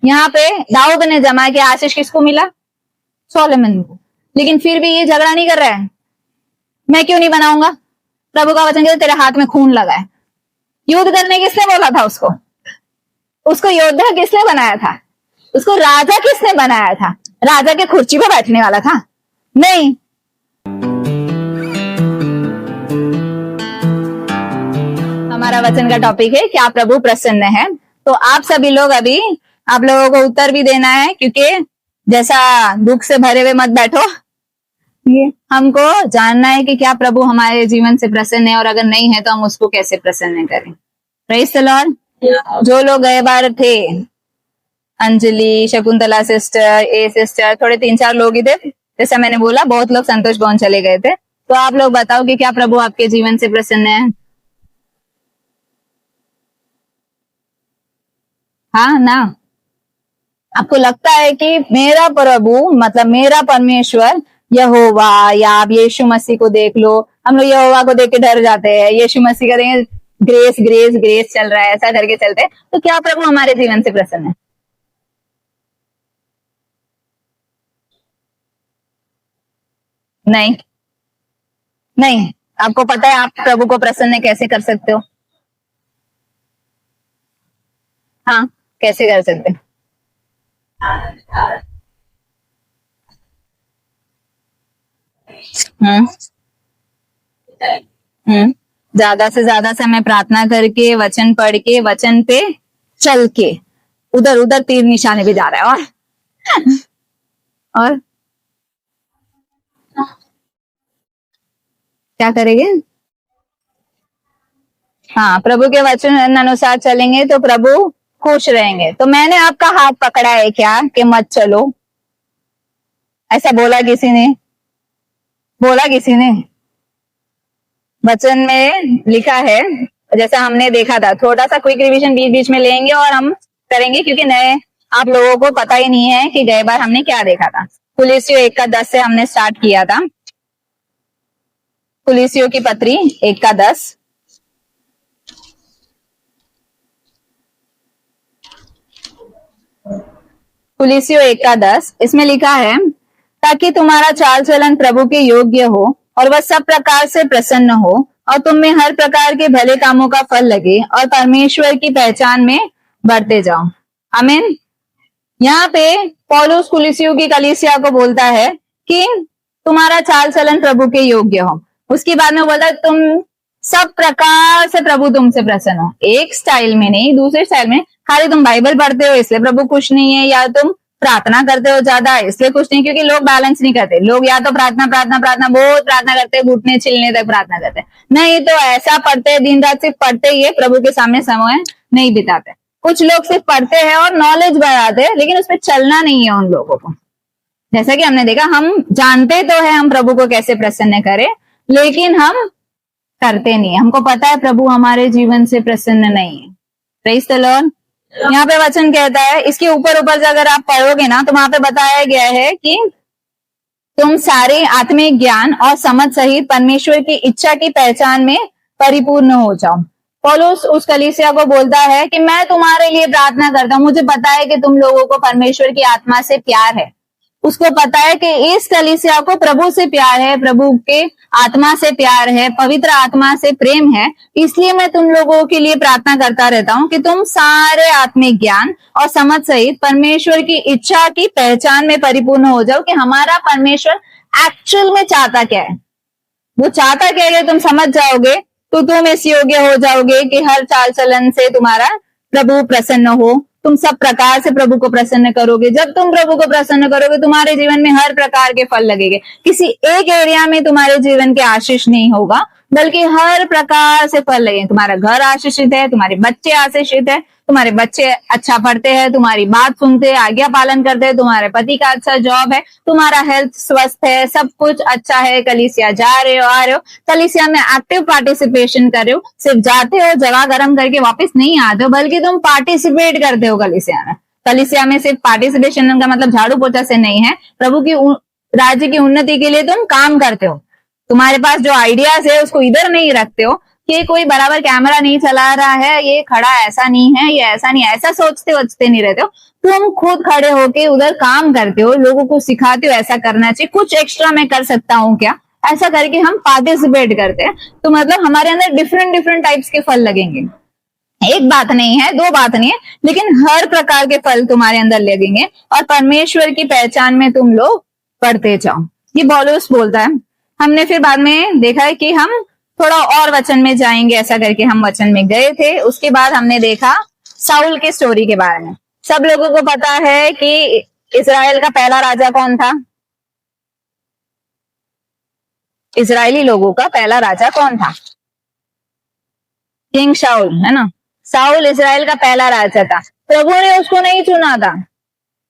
यहाँ पे दाऊद ने जमा किया, आशीष किसको मिला? सोलोमन को। लेकिन फिर भी ये झगड़ा नहीं कर रहा है, मैं क्यों नहीं बनाऊंगा? प्रभु का वचन कहता तेरे हाथ में खून लगा है। युद्ध करने किसने बोला था उसको? उसको योद्धा किसने बनाया था? उसको राजा किसने बनाया था? राजा के कुर्सी पे बैठने वाला था? नहीं। हमारा वचन का टॉपिक है क्या प्रभु प्रसन्न है। तो आप सभी लोग अभी आप लोगों को उत्तर भी देना है, क्योंकि जैसा दुख से भरे हुए मत बैठो। ये हमको जानना है कि क्या प्रभु हमारे जीवन से प्रसन्न है, और अगर नहीं है तो हम उसको कैसे प्रसन्न करें। Praise the Lord. जो लोग गए बार थे, अंजलि, शकुंतला सिस्टर, ए सिस्टर, थोड़े 3-4 लोग ही थे। जैसा मैंने बोला बहुत लोग संतोष भवन चले गए थे। तो आप लोग बताओ कि क्या प्रभु आपके जीवन से प्रसन्न है? हाँ ना? आपको लगता है कि मेरा प्रभु मतलब मेरा परमेश्वर यहोवा, या आप यीशु मसीह को देख लो, हम लोग यहोवा को देख के डर जाते हैं, यीशु मसीह करेंगे ग्रेस ग्रेस ग्रेस चल रहा है, ऐसा करके चलते हैं। तो क्या प्रभु हमारे जीवन से प्रसन्न है? नहीं, नहीं। आपको पता है आप प्रभु को प्रसन्न कैसे कर सकते हो? हाँ, कैसे कर सकते? हम्म हम्म ज्यादा से ज्यादा समय प्रार्थना करके, वचन पढ़ के, वचन पे चल के, उधर उधर तीर निशाने भी जा रहा है। और क्या करेंगे? हाँ, प्रभु के वचन अनुसार चलेंगे तो प्रभु खुश रहेंगे। तो मैंने आपका हाथ पकड़ा है क्या कि मत चलो? ऐसा बोला किसी ने? बोला किसी ने? वचन में लिखा है, जैसा हमने देखा था। थोड़ा सा क्विक रिवीजन बीच बीच में लेंगे और हम करेंगे, क्योंकि नए आप लोगों को पता ही नहीं है कि गए बार हमने क्या देखा था। कुलिसियों 1:10 से हमने स्टार्ट किया था। कुलिसियों की पत्री 1:10। कुलिसियों 1:10 इसमें लिखा है, ताकि तुम्हारा चाल चलन प्रभु के योग्य हो और वह सब प्रकार से प्रसन्न हो और तुम में हर प्रकार के भले कामों का फल लगे और परमेश्वर की पहचान में बढ़ते जाओ। आमीन। यहाँ पे पौलुस कुलिसियों की कलीसिया को बोलता है कि तुम्हारा चाल चलन प्रभु के योग्य हो। उसके बाद में बोलता है तुम सब प्रकार से प्रभु तुमसे प्रसन्न हो। एक स्टाइल में नहीं, दूसरे स्टाइल में। खाली तुम बाइबल पढ़ते हो इसलिए प्रभु खुश नहीं है, या तुम प्रार्थना करते हो ज्यादा इसलिए कुछ नहीं। क्योंकि लोग बैलेंस नहीं करते। लोग या तो प्रार्थना प्रार्थना प्रार्थना बहुत प्रार्थना करते हैं, घुटने छिलने तक प्रार्थना करते हैं, नहीं तो ऐसा पढ़ते हैं दिन रात सिर्फ पढ़ते ही है, प्रभु के सामने समय नहीं बिताते। कुछ लोग सिर्फ पढ़ते हैं और नॉलेज बढ़ाते हैं, लेकिन उसमें चलना नहीं है उन लोगों को। जैसा कि हमने देखा, हम जानते तो है हम प्रभु को कैसे प्रसन्न करें, लेकिन हम करते नहीं। हमको पता है प्रभु हमारे जीवन से प्रसन्न नहीं है। Praise the Lord. यहाँ पे वचन कहता है, इसके ऊपर ऊपर से अगर आप पढ़ोगे ना तो वहां पे बताया गया है कि तुम सारे आत्मिक ज्ञान और समझ सहित परमेश्वर की इच्छा की पहचान में परिपूर्ण हो जाओ। पौलुस उस कलीसिया को बोलता है कि मैं तुम्हारे लिए प्रार्थना करता हूँ। मुझे पता है कि तुम लोगों को परमेश्वर की आत्मा से प्यार है। उसको पता है कि इस कलीसिया को प्रभु से प्यार है, प्रभु के आत्मा से प्यार है, पवित्र आत्मा से प्रेम है। इसलिए मैं तुम लोगों के लिए प्रार्थना करता रहता हूँ कि तुम सारे आत्मिक ज्ञान और समझ सहित परमेश्वर की इच्छा की पहचान में परिपूर्ण हो जाओ, कि हमारा परमेश्वर एक्चुअल में चाहता क्या है। वो चाहता क्या है तुम समझ जाओगे तो तुम इस योग्य हो जाओगे कि हर चाल चलन से तुम्हारा प्रभु प्रसन्न हो। तुम सब प्रकार से प्रभु को प्रसन्न करोगे। जब तुम प्रभु को प्रसन्न करोगे तुम्हारे जीवन में हर प्रकार के फल लगेंगे। किसी एक एरिया में तुम्हारे जीवन के आशीष नहीं होगा, बल्कि हर प्रकार से फल लगेंगे। तुम्हारा घर आशीषित है, तुम्हारे बच्चे आशीषित है, तुम्हारे बच्चे अच्छा पढ़ते हैं, तुम्हारी बात सुनते हैं, आज्ञा पालन करते हैं, तुम्हारे पति का अच्छा जॉब है, तुम्हारा हेल्थ स्वस्थ है, सब कुछ अच्छा है। कलीसिया जा रहे हो, आ रहे हो, कलीसिया में एक्टिव पार्टिसिपेशन कर रहे हो। सिर्फ जाते हो, जगह गर्म करके वापस नहीं आते हो, बल्कि तुम पार्टिसिपेट करते हो कलीसिया में। कलीसिया में सिर्फ पार्टिसिपेशन का मतलब झाड़ू पोछा से नहीं है। प्रभु की राज्य की उन्नति के लिए तुम काम करते हो। तुम्हारे पास जो आइडियाज है उसको इधर नहीं रखते हो कि कोई बराबर कैमरा नहीं चला रहा है, ये खड़ा ऐसा नहीं है, ये ऐसा नहीं, ऐसा सोचते वचते नहीं रहते हो। तुम खुद खड़े होके उधर काम करते हो, लोगों को सिखाते हो ऐसा करना चाहिए, कुछ एक्स्ट्रा मैं कर सकता हूँ क्या, ऐसा करके हम पार्टिसिपेट करते हैं। तो मतलब हमारे अंदर डिफरेंट डिफरेंट टाइप्स के फल लगेंगे। एक बात नहीं है, दो बात नहीं है, लेकिन हर प्रकार के फल तुम्हारे अंदर लगेंगे और परमेश्वर की पहचान में तुम लोग बढ़ते जाओ। ये पौलुस बोलता है। हमने फिर बाद में देखा है कि हम थोड़ा और वचन में जाएंगे, ऐसा करके हम वचन में गए थे। उसके बाद हमने देखा साउल के स्टोरी के बारे में। सब लोगों को पता है कि इजराइल का पहला राजा कौन था? इजरायली लोगों का पहला राजा कौन था? किंग शाउल, है ना। साउल इजराइल का पहला राजा था। प्रभु ने उसको नहीं चुना था।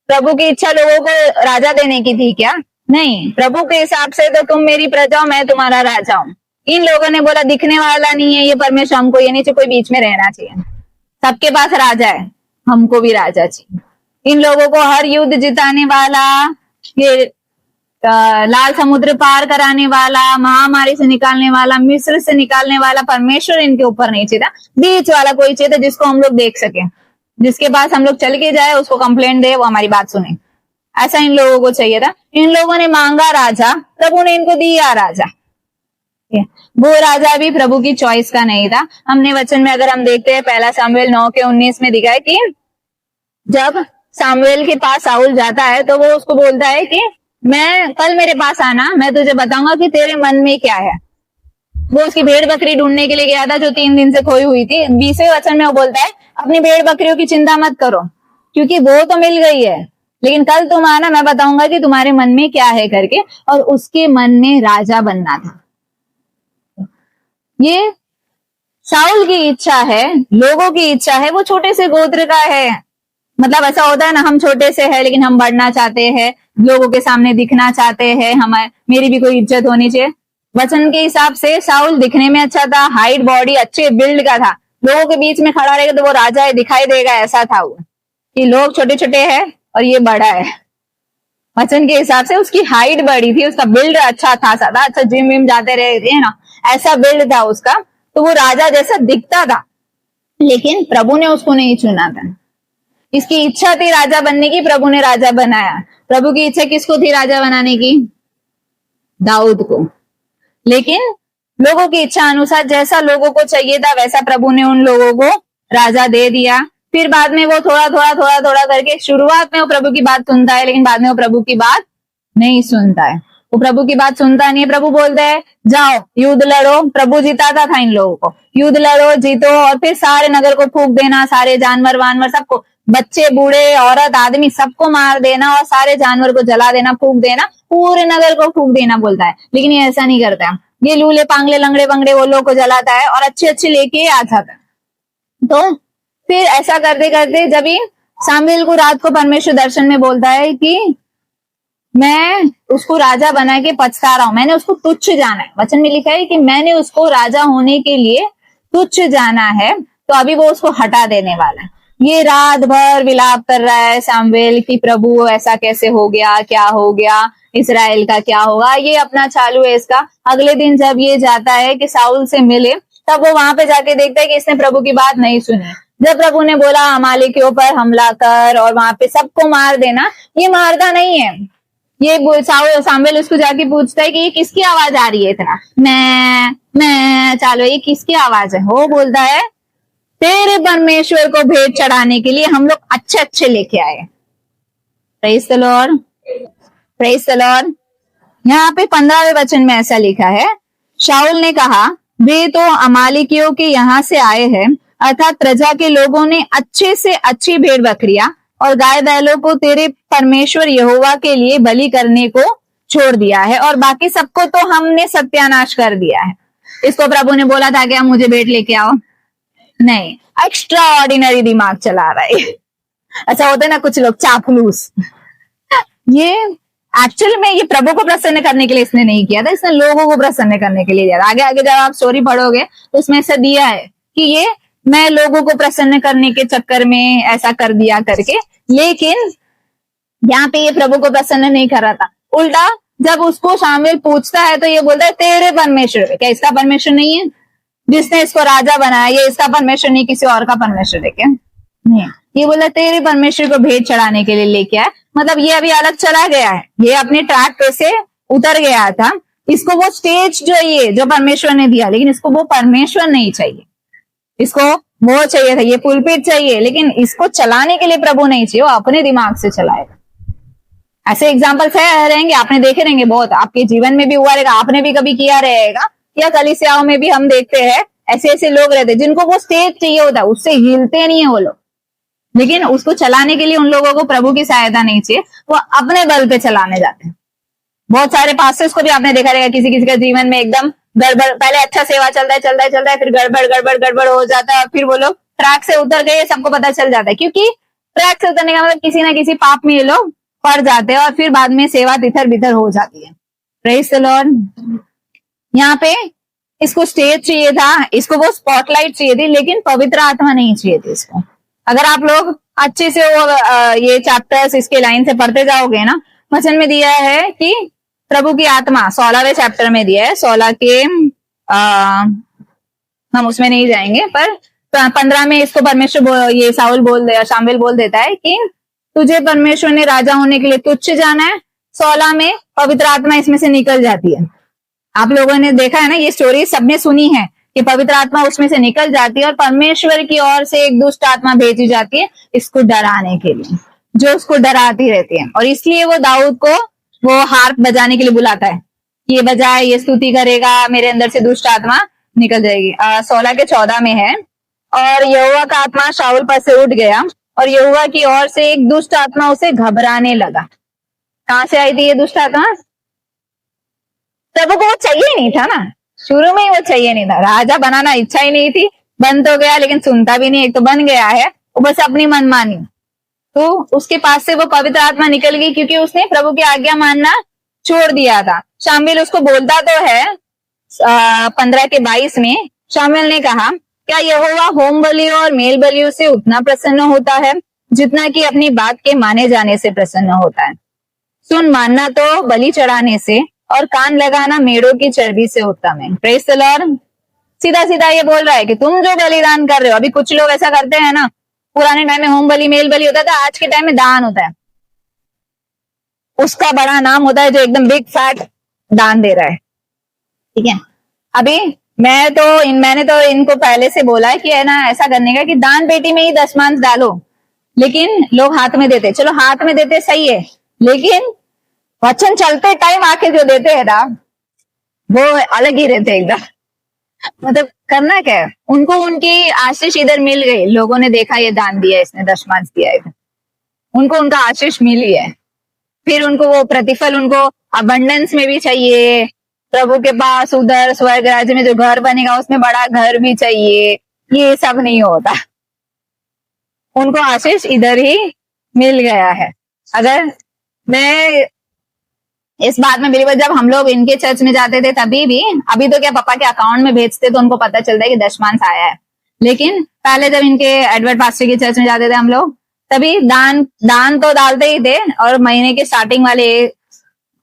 प्रभु की इच्छा लोगों को राजा देने की थी क्या? नहीं, प्रभु के हिसाब से तो तुम मेरी प्रजा हो, मैं तुम्हारा राजा हूं। इन लोगों ने बोला दिखने वाला नहीं है ये परमेश्वर, हमको ये नहीं चाहिए, कोई बीच में रहना चाहिए। सबके पास राजा है, हमको भी राजा चाहिए। इन लोगों को हर युद्ध जिताने वाला, ये लाल समुद्र पार कराने वाला, महामारी से निकालने वाला, मिस्र से निकालने वाला परमेश्वर इनके ऊपर नहीं चाहिए था। बीच वाला कोई चाहिए था जिसको हम लोग देख सके, जिसके पास हम लोग चल के जाए, उसको कंप्लेंट दे, वो हमारी बात सुने। ऐसा इन लोगों को चाहिए था। इन लोगों ने मांगा राजा, प्रभु ने इनको दिया राजा। वो राजा भी प्रभु की चॉइस का नहीं था। हमने वचन में अगर हम देखते हैं, पहला सामुएल 9:19 में दिखा है कि जब सामुएल के पास साउल जाता है तो वो उसको बोलता है कि मैं कल मेरे पास आना, मैं तुझे बताऊंगा कि तेरे मन में क्या है। वो उसकी भेड़ बकरी ढूंढने के लिए गया था जो 3 दिन से खोई हुई थी। 20वें वचन में वो बोलता है अपनी भेड़ बकरियों की चिंता मत करो, क्योंकि वो तो मिल गई है, लेकिन कल तुम आना, मैं बताऊंगा कि तुम्हारे मन में क्या है करके। और उसके मन में राजा बनना था। ये साउल की इच्छा है, लोगों की इच्छा है, वो छोटे से गोत्र का है। मतलब ऐसा होता है ना, हम छोटे से है लेकिन हम बढ़ना चाहते हैं, लोगों के सामने दिखना चाहते हैं, हमारे मेरी भी कोई इज्जत होनी चाहिए। वचन के हिसाब से साउल दिखने में अच्छा था, हाइट बॉडी अच्छे बिल्ड का था, लोगों के बीच में खड़ा रहेगा तो वो राजा है, दिखाई देगा, ऐसा था वो कि लोग छोटे छोटे हैं और ये बड़ा है। वचन के हिसाब से उसकी हाइट बड़ी थी, उसका बिल्ड अच्छा खासा था, अच्छा जिम विम जाते रहे ना, ऐसा बिल्ड था उसका, तो वो राजा जैसा दिखता था। लेकिन प्रभु ने उसको नहीं चुना था। इसकी इच्छा थी राजा बनने की, प्रभु ने राजा बनाया। प्रभु की इच्छा किसको थी राजा बनाने की? दाऊद को। लेकिन लोगों की इच्छा अनुसार जैसा लोगों को चाहिए था वैसा प्रभु ने उन लोगों को राजा दे दिया। फिर बाद में वो थोड़ा थोड़ा करके, शुरुआत में वो प्रभु की बात सुनता है, लेकिन बाद में वो प्रभु की बात नहीं सुनता है। वो प्रभु की बात सुनता नहीं है। प्रभु बोलते हैं जाओ युद्ध लड़ो। प्रभु जिताता था इन लोगों को, युद्ध लड़ो जीतो, और फिर सारे नगर को फूंक देना, सारे जानवर वानवर सबको, बच्चे बूढ़े औरत आदमी सबको मार देना और सारे जानवर को जला देना, फूंक देना, पूरे नगर को फूंक देना बोलता है। लेकिन ये ऐसा नहीं करता है। ये लूले पांगले लंगड़े बंगड़े वो लोग को जलाता है और अच्छे अच्छे लेके आ जाता है। तो फिर ऐसा करते करते जब ही सामुएल को रात को परमेश्वर दर्शन में बोलता है कि मैं उसको राजा बना के पछता रहा हूं, मैंने उसको तुच्छ जाना है। वचन में लिखा है कि मैंने उसको राजा होने के लिए तुच्छ जाना है, तो अभी वो उसको हटा देने वाला है। ये रात भर विलाप कर रहा है सामुएल कि प्रभु ऐसा कैसे हो गया, क्या हो गया, इस्राएल का क्या होगा, ये अपना चालू है इसका। अगले दिन जब ये जाता है कि साउल से मिले, तब वो वहां पे जाके देखता है कि इसने प्रभु की बात नहीं सुनी। जब प्रभु ने बोला अमालेकियों पर हमला कर और वहां पे सबको मार देना, ये मारता नहीं है। ये सामुएल उसको जाके पूछता है कि ये किसकी आवाज आ रही है इतना, मैं चालो, ये किसकी आवाज है? वो बोलता है तेरे परमेश्वर को भेंट चढ़ाने के लिए हम लोग अच्छे अच्छे लेके आए। Praise the lord, praise the Lord. यहाँ पे 15वें वचन में ऐसा लिखा है, शाऊल ने कहा वे तो अमालेकियों के यहाँ से आए हैं, अर्थात प्रजा के लोगों ने अच्छे से अच्छी भेड़ बकरियां और गाय बैलों को तेरे परमेश्वर यहोवा के लिए बलि करने को छोड़ दिया है, और बाकी सबको तो हमने सत्यानाश कर दिया है। इसको प्रभु ने बोला था कि मुझे भेंट लेके आओ? नहीं, एक्स्ट्रा ऑर्डिनरी दिमाग चला रहा है। अच्छा होता है ना कुछ लोग चापलूस। ये एक्चुअल में ये प्रभु को प्रसन्न करने के लिए इसने नहीं किया था, इसने लोगों को प्रसन्न करने के लिए दिया था। आगे आगे जब आप स्टोरी पढ़ोगे तो उसमें से दिया है कि ये मैं लोगों को प्रसन्न करने के चक्कर में ऐसा कर दिया करके। लेकिन यहाँ पे ये प्रभु को प्रसन्न नहीं कर रहा था। उल्टा जब उसको शामिल पूछता है तो ये बोलता है तेरे परमेश्वर, क्या इसका परमेश्वर नहीं है? जिसने इसको राजा बनाया ये इसका परमेश्वर नहीं, किसी और का परमेश्वर है क्या? नहीं। ये बोला तेरे परमेश्वर को भेंट चढ़ाने के लिए लेके आया, मतलब ये अभी अलग चला गया है, ये अपने ट्रैक पे से उतर गया था। इसको वो स्टेज जो ये जो परमेश्वर ने दिया, लेकिन इसको वो परमेश्वर नहीं चाहिए, इसको वो चाहिए था, ये पुलपिट चाहिए, लेकिन इसको चलाने के लिए प्रभु नहीं चाहिए, वो अपने दिमाग से चलाएगा। ऐसे एग्जाम्पल्स है रहेंगे, आपने देखे रहेंगे बहुत, आपके जीवन में भी हुआ रहेगा, आपने भी कभी किया रहेगा, या कलीसियाओं में भी हम देखते हैं ऐसे ऐसे लोग रहते जिनको वो स्टेज चाहिए होता है, उससे हिलते नहीं है वो लोग, लेकिन उसको चलाने के लिए उन लोगों को प्रभु की सहायता नहीं चाहिए, वो अपने बल पे चलाने जाते हैं। बहुत सारे पास्टर्स को भी आपने देखा रहेगा, किसी किसी के जीवन में एकदम गड़बड़, पहले अच्छा सेवा चलता है, फिर गड़बड़ हो जाता है, फिर वो लोग ट्रैक से उतर गए, सबको पता चल जाता है, क्योंकि ट्रैक से उतरने का मतलब किसी ना किसी पाप में ये लोग पड़ जाते हैं और फिर बाद में सेवा तितर बितर हो जाती है। Praise the Lord. यहाँ पे इसको स्टेज चाहिए था, इसको वो स्पॉटलाइट चाहिए थी, लेकिन पवित्र आत्मा नहीं चाहिए थी इसको। अगर आप लोग अच्छे से वो ये चैप्टर्स इसके लाइन से पढ़ते जाओगे ना, वचन में दिया है कि प्रभु की आत्मा 16वें चैप्टर में दिया है, 16 के हम उसमें नहीं जाएंगे, पर 15 में इसको परमेश्वर ये शामिल बोल देता है कि तुझे परमेश्वर ने राजा होने के लिए तुच्छ जाना है। 16 में पवित्र आत्मा इसमें से निकल जाती है। आप लोगों ने देखा है ना, ये स्टोरी सबने सुनी है कि पवित्र आत्मा उसमें से निकल जाती है और परमेश्वर की ओर से एक दुष्ट आत्मा भेजी जाती है इसको डराने के लिए, जो उसको डराती रहती है। और इसलिए वो दाऊद को वो हार्प बजाने के लिए बुलाता है, ये बजाए, ये स्तुति करेगा, मेरे अंदर से दुष्ट आत्मा निकल जाएगी। 16 के 14 में है, और यहोवा का आत्मा शाऊल पर से उठ गया और यहोवा की ओर से एक दुष्ट आत्मा उसे घबराने लगा। कहां से आई थी ये दुष्ट आत्मा? प्रभु को वो चाहिए नहीं था ना, शुरू में ही वो चाहिए नहीं था, राजा बनाना इच्छा ही नहीं थी, बन तो गया लेकिन सुनता भी नहीं, एक तो बन गया है, वो बस अपनी मनमानी। तो उसके पास से वो पवित्र आत्मा निकल गई क्योंकि उसने प्रभु की आज्ञा मानना छोड़ दिया था। शामिल उसको बोलता तो है 15 के 22 में, शामिल ने कहा, क्या यहोवा होम बलियों और मेल बलियों से उतना प्रसन्न होता है जितना कि अपनी बात के माने जाने से प्रसन्न होता है? सुन, मानना तो बलि चढ़ाने से और कान लगाना मेढ़ों की चर्बी से उत्तम है। Praise the Lord. सीधा सीधा ये बोल रहा है कि तुम जो बलिदान कर रहे हो, अभी कुछ लोग ऐसा करते हैं ना, पुराने टाइम में होम बलि मेल बलि होता था, आज के टाइम में दान होता है, उसका बड़ा नाम होता है जो एकदम बिग फैट दान दे रहा है। ठीक है, अभी मैंने तो इनको पहले से बोला है कि है ना, ऐसा करने का कि दान पेटी में ही दशमांश डालो, लेकिन लोग हाथ में देते, चलो हाथ में देते सही है, लेकिन वचन चलते टाइम आके जो देते हैं ना, वो अलग ही रहते एकदम। मतलब करना क्या है, उनको उनकी आशीष इधर मिल गई, लोगों ने देखा ये दान दिया, इसने दशमांश दिया है, उनको उनका आशीष मिली है, फिर उनको वो प्रतिफल उनको अबंडेंस में भी चाहिए। प्रभु के पास उधर स्वर्ग राज्य में जो घर बनेगा उसमें बड़ा घर भी चाहिए, ये सब नहीं होता, उनको आशीष इधर ही मिल गया है। अगर मैं इस बात में बिलीवर, जब हम लोग इनके चर्च में जाते थे तभी भी, अभी तो क्या पापा के अकाउंट में भेजते तो उनको पता चलता है कि दशमांश आया है, लेकिन पहले जब इनके एडवर्ड पास्टर के चर्च में जाते थे हम लोग, तभी दान तो डालते ही थे, और महीने के स्टार्टिंग वाले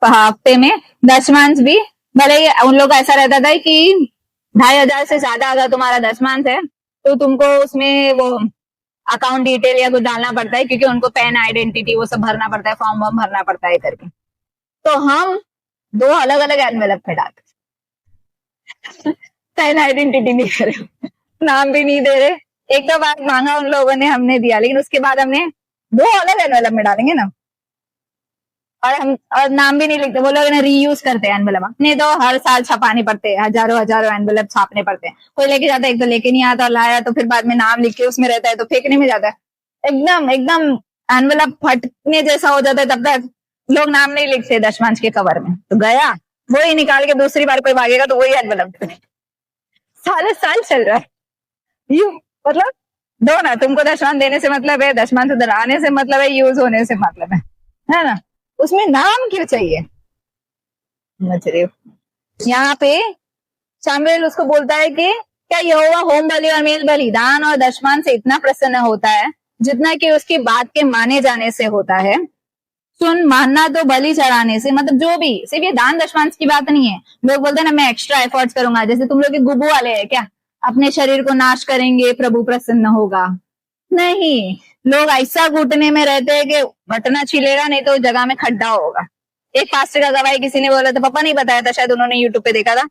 हफ्ते में दशमांश भी, भले ही उन लोग का ऐसा रहता था कि 2,500 से ज्यादा अगर तुम्हारा दशमांश है तो तुमको उसमें वो अकाउंट डिटेल या कुछ डालना पड़ता है, क्योंकि उनको पैन आइडेंटिटी वो सब भरना पड़ता है, फॉर्म वॉर्म भरना पड़ता है करके। तो हम 2 अलग अलग एनवेलप पे डालते, पैन आइडेंटिटी नहीं दे रहे, नाम भी नहीं दे रहे, एक तो बात मांगा उन लोगों ने, हमने दिया, लेकिन उसके बाद हमने 2 अलग एनवेलप में डालेंगे ना, और नाम भी नहीं लिखते, वो लोग रीयूज करते हैं एनवेलप, अपने तो हर साल छपाने पड़ते हैं, हजारों एनवेलप छापने पड़ते हैं, कोई लेके जाता है, एक तो लेके नहीं आता और लाया तो फिर बाद में नाम लिख के उसमें रहता है तो फेंकने में जाता है, एकदम एनवेलप फटने जैसा हो जाता है, तब तक लोग नाम नहीं लिखते दशमांश के कवर में, तो गया वही निकाल के दूसरी बार कोई मांगेगा तो वही एनवेलप साल चल रहा है यू, मतलब दो ना, तुमको दशमांश देने से मतलब है, दशमांश उधर आने से मतलब है, यूज होने से मतलब है ना, उसमें नाम क्यों चाहिए? समझ रहे हो? यहाँ पे शामिल उसको बोलता है कि क्या यहोवा होम बलि और मेल बलि, दान और दशमांश से इतना प्रसन्न होता है जितना कि उसकी बात के माने जाने से होता है? सुन, मानना तो बलि चढ़ाने से, मतलब जो भी, सिर्फ ये दान दशमांश की बात नहीं है। लोग बोलते हैं ना मैं एक्स्ट्रा एफर्ट्स करूंगा, जैसे तुम लोग के गुब्बू वाले हैं क्या, अपने शरीर को नाश करेंगे प्रभु प्रसन्न होगा। नहीं, लोग ऐसा घुटने में रहते हैं कि घटना छिलेगा नहीं तो जगह में खड्डा होगा। एक पास्टर का गवाही किसी ने बोला था, पापा नहीं बताया था, शायद उन्होंने यूट्यूब पे देखा था,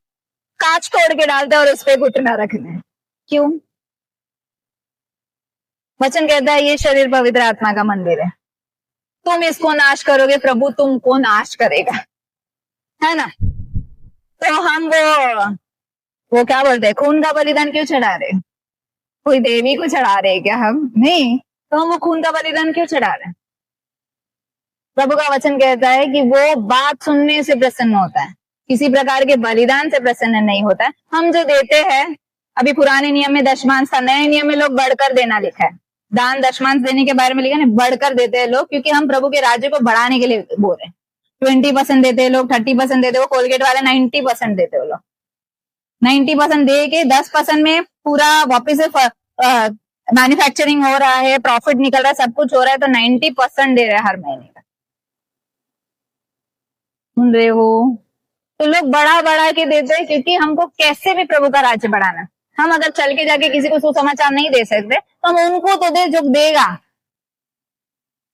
कांच तोड़ के डालते और उस पर घुटना रखना है। क्यों? वचन कहता है ये शरीर पवित्र आत्मा का मंदिर है, तुम इसको नाश करोगे, प्रभु तुमको नाश करेगा, है ना। तो हम वो क्या बोलते हैं, खून का बलिदान क्यों चढ़ा रहे? कोई देवी को चढ़ा रहे क्या हम? नहीं, तो हम वो खून का बलिदान क्यों चढ़ा रहे हैं? प्रभु का वचन कहता है कि वो बात सुनने से प्रसन्न होता है, किसी प्रकार के बलिदान से प्रसन्न नहीं होता है। हम जो देते हैं, अभी पुराने नियम में दशमांश था, नए नियम में लोग बढ़कर देना लिखा है। दान दशमांश देने के बारे में लिखा है, बढ़कर देते हैं लोग, क्योंकि हम प्रभु के राज्य को बढ़ाने के लिए बोल रहे हैं। 20% देते हैं लोग, 30% देते हो, कोलगेट वाले 90% देते हो लोग। 90% दे के 10% में पूरा वापिस से मैन्युफैक्चरिंग हो रहा है, प्रॉफिट निकल रहा है, सब कुछ हो रहा है, तो 90% दे रहे हैं हर महीने का। सुन रहे हो? तो लोग बढ़ा बढ़ा के देते हैं, क्योंकि हमको कैसे भी प्रभु का राज्य बढ़ाना। हम अगर चल के जाके किसी को सुसमाचार नहीं दे सकते, तो हम उनको तो दे जो देगा।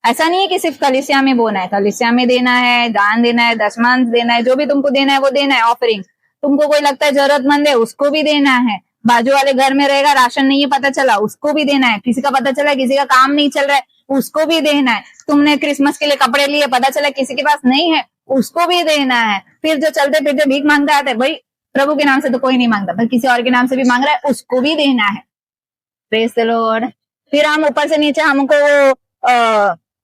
ऐसा नहीं है कि सिर्फ कलीसिया में बोना है, कलीसिया में देना है, दान देना है, दशमांश देना है, जो भी तुमको देना है वो देना है। ऑफरिंग, तुमको कोई लगता है जरूरतमंद है, उसको भी देना है। बाजू वाले घर में रहेगा, राशन नहीं है पता चला, उसको भी देना है। किसी का पता चला किसी का काम नहीं चल रहा है, उसको भी देना है। तुमने क्रिसमस के लिए कपड़े लिए, पता चला किसी के पास नहीं है, उसको भी देना है। फिर जो चलते फिरते भीख मांगता आता है, भाई प्रभु के नाम से तो कोई नहीं मांगता, पर किसी और के नाम से भी मांग रहा है, उसको भी देना है। Praise the Lord. फिर हम ऊपर से नीचे, हमको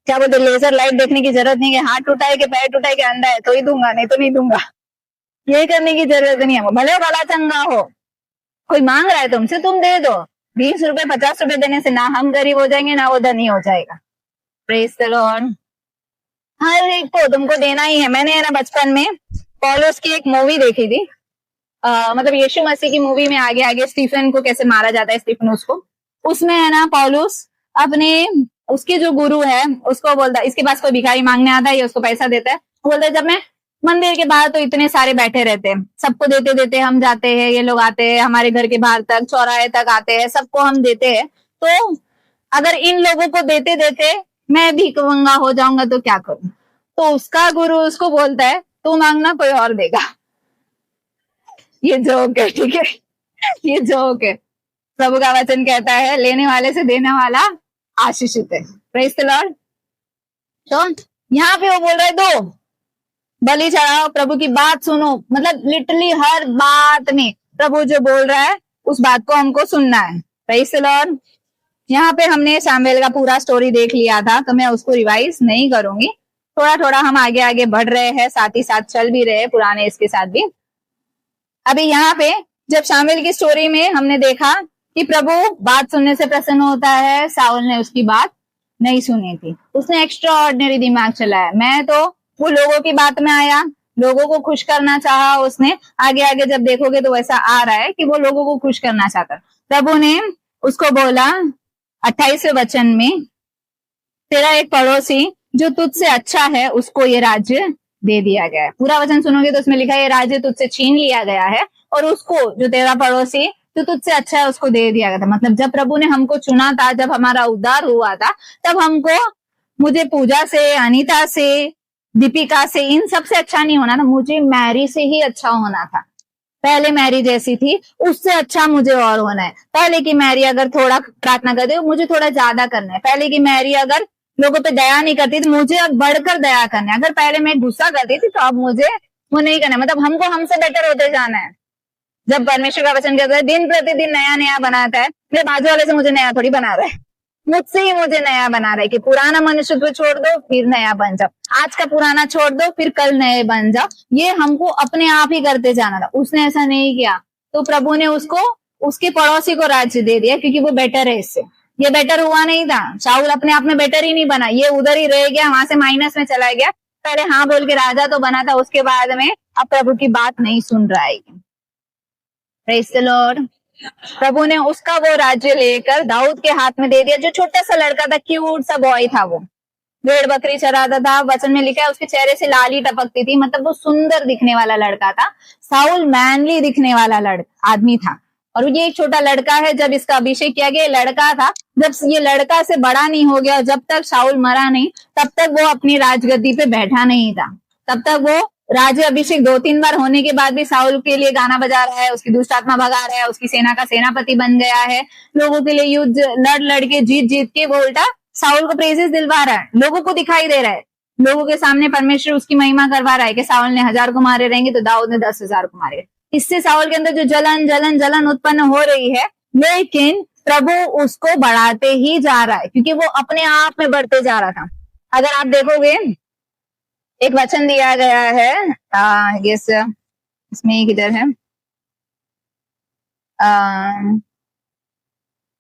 क्या बोलते, लेजर लाइट देखने की जरूरत नहीं है, हाथ टूटा है कि पैर टूटा है कि अंधा है तो ही दूंगा, नहीं तो नहीं दूंगा। ये करने की जरूरत नहीं है। भले बड़ा चंगा हो, कोई मांग रहा है तुमसे, तुम दे दो। 20 रुपए 50 रुपए देने से ना हम गरीब हो जाएंगे, ना वो धनी हो जाएगा। Praise the Lord. हर एक को तुमको देना ही है। मैंने है ना बचपन में पौलुस की एक मूवी देखी थी, मतलब यीशु मसीह की मूवी में आगे आगे स्टीफन को कैसे मारा जाता है, स्टीफनोस को। उसमें है ना पौलुस अपने, उसके जो गुरु है उसको बोलता है, इसके पास कोई भिखारी मांगने आता है, ये उसको पैसा देता है। बोलता है जब मैं मंदिर के बाहर तो इतने सारे बैठे रहते हैं, सबको देते देते हम जाते हैं, ये लोग आते हैं हमारे घर के बाहर तक, चौराहे तक आते हैं, सबको हम देते हैं, तो अगर इन लोगों को देते देते मैं भिखमंगा हो जाऊंगा तो क्या करूं? तो उसका गुरु उसको बोलता है, तू मांगना, कोई और देगा। ये जोक है, ठीक है, ये जोक है। प्रभु का वचन कहता है, लेने वाले से देने वाला आशीषित है। Praise the Lord. तो यहाँ पे वो बोल रहे, दो, बलि चढ़ाओ, प्रभु की बात सुनो। मतलब लिटरली हर बात में प्रभु जो बोल रहा है उस बात को हमको सुनना है। Praise the Lord. यहाँ पे हमने शमूएल का पूरा स्टोरी देख लिया था, तो मैं उसको रिवाइज नहीं करूंगी। थोड़ा थोड़ा हम आगे आगे बढ़ रहे हैं, साथ ही साथ चल भी रहे हैं पुराने इसके साथ भी। अभी यहाँ पे जब शमूएल की स्टोरी में हमने देखा कि प्रभु बात सुनने से प्रसन्न होता है, साउल ने उसकी बात नहीं सुनी थी, उसने एक्स्ट्रा ऑर्डिनरी दिमाग चलाया। मैं तो वो लोगों की बात में आया, लोगों को खुश करना चाहा उसने। आगे आगे जब देखोगे तो वैसा आ रहा है कि वो लोगों को खुश करना चाहता। प्रभु ने उसको बोला 28वें वचन में, तेरा एक पड़ोसी जो तुझसे अच्छा है उसको ये राज्य दे दिया गया है। पूरा वचन सुनोगे तो उसमें लिखा है ये राज्य तुझसे छीन लिया गया है, और उसको जो तेरा पड़ोसी जो तुझसे अच्छा है उसको दे दिया गया था। मतलब जब प्रभु ने हमको चुना था, जब हमारा उद्धार हुआ था, तब हमको, मुझे पूजा से, अनीता से, दीपिका से, इन सबसे अच्छा नहीं होना था, मुझे मैरी से ही अच्छा होना था। पहले मैरी जैसी थी उससे अच्छा मुझे और होना है। पहले की मैरी अगर थोड़ा प्रार्थना करती है, मुझे थोड़ा ज्यादा करना है। पहले की मैरी अगर लोगों पे दया नहीं करती थी, मुझे अब बढ़कर दया करना है। अगर पहले मैं गुस्सा करती थी तो अब मुझे वो नहीं करना। मतलब हमको हमसे बेटर होते जाना है। जब परमेश्वर का वचन कहता है दिन प्रतिदिन नया नया बनाता है, मेरे बाजू वाले से मुझे नया थोड़ी बना रहा है, मुझसे ही मुझे नया बना रहा है कि पुराना मनुष्यत्व छोड़ दो फिर नया बन जाओ, आज का पुराना छोड़ दो फिर कल नए बन जाओ। ये हमको अपने आप ही करते जाना था। उसने ऐसा नहीं किया, तो प्रभु ने उसको, उसके पड़ोसी को राज्य दे दिया, क्योंकि वो बेटर है इससे। ये बेटर हुआ नहीं था, शाऊल अपने आप में बेटर ही नहीं बना, ये उधर ही रह गया, वहां से माइनस में चला गया। पहले हाँ बोल के राजा तो बना था, उसके बाद में अब प्रभु की बात नहीं सुन रहा है। Praise the lord. प्रभु ने उसका वो राज्य लेकर दाऊद के हाथ में दे दिया, जो छोटा सा लड़का था, क्यूट सा बॉय था, वो भेड़ बकरी चराता था। वचन में लिखा है उसके चेहरे से लाली टपकती थी, मतलब वो सुंदर दिखने वाला लड़का था। साउल मैनली दिखने वाला आदमी था, और ये एक छोटा लड़का है, जब इसका अभिषेक किया गया, लड़का था, जब ये लड़का से बड़ा नहीं हो गया, जब तक शाऊल मरा नहीं, तब तक वो अपनी राजगद्दी पे बैठा नहीं था। तब तक वो राज्य अभिषेक 2-3 बार होने के बाद भी शाऊल के लिए गाना बजा रहा है, उसकी दुष्ट आत्मा भगा रहा है, उसकी सेना का सेनापति बन गया है, लोगों के लिए युद्ध लड़ लड़ के जीत जीत के वो उल्टा शाऊल को प्रेजेस दिलवा रहा है, लोगों को दिखाई दे रहा है, लोगों के सामने परमेश्वर उसकी महिमा करवा रहा है कि शाऊल ने 1000 को मारे रहेंगे तो दाऊद ने 10,000 को मारे। इससे शाऊल के अंदर जो जलन उत्पन्न हो रही है, लेकिन प्रभु उसको बढ़ाते ही जा रहा है, क्योंकि वो अपने आप में बढ़ते जा रहा था। अगर आप देखोगे, एक वचन दिया गया है, इसमें किधर है,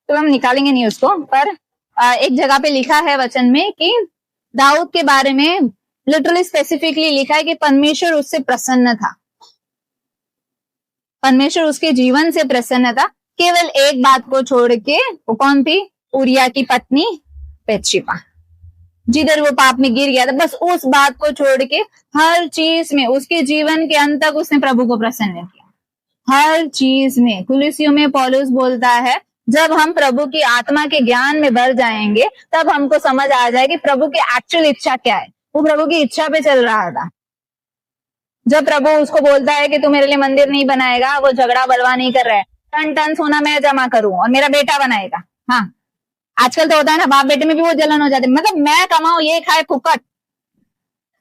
तो हम निकालेंगे नहीं उसको, पर एक जगह पे लिखा है वचन में कि दाऊद के बारे में लिटरली स्पेसिफिकली लिखा है कि परमेश्वर उससे प्रसन्न था, परमेश्वर उसके जीवन से प्रसन्न था, केवल एक बात को छोड़ के। वो कौन थी? उरिया की पत्नी बेतशेबा, जिधर वो पाप में गिर गया था, बस उस बात को छोड़ के हर चीज में, उसके जीवन के अंत तक उसने प्रभु को प्रसन्न किया, हर चीज में। कुलिसियों में पौलुस बोलता है, जब हम प्रभु की आत्मा के ज्ञान में बढ़ जाएंगे, तब हमको समझ आ जाएगी प्रभु की एक्चुअल इच्छा क्या है। वो प्रभु की इच्छा पे चल रहा था। जब प्रभु उसको बोलता है कि तू मेरे लिए मंदिर नहीं बनाएगा, वो झगड़ा बलवा नहीं कर रहा है, टन टन सोना मैं जमा करूं और मेरा बेटा बनाएगा। हाँ, आजकल तो होता है ना, बाप बेटे में भी वो जलन हो जाती है, मतलब मैं कमाऊं ये खाए फुकट,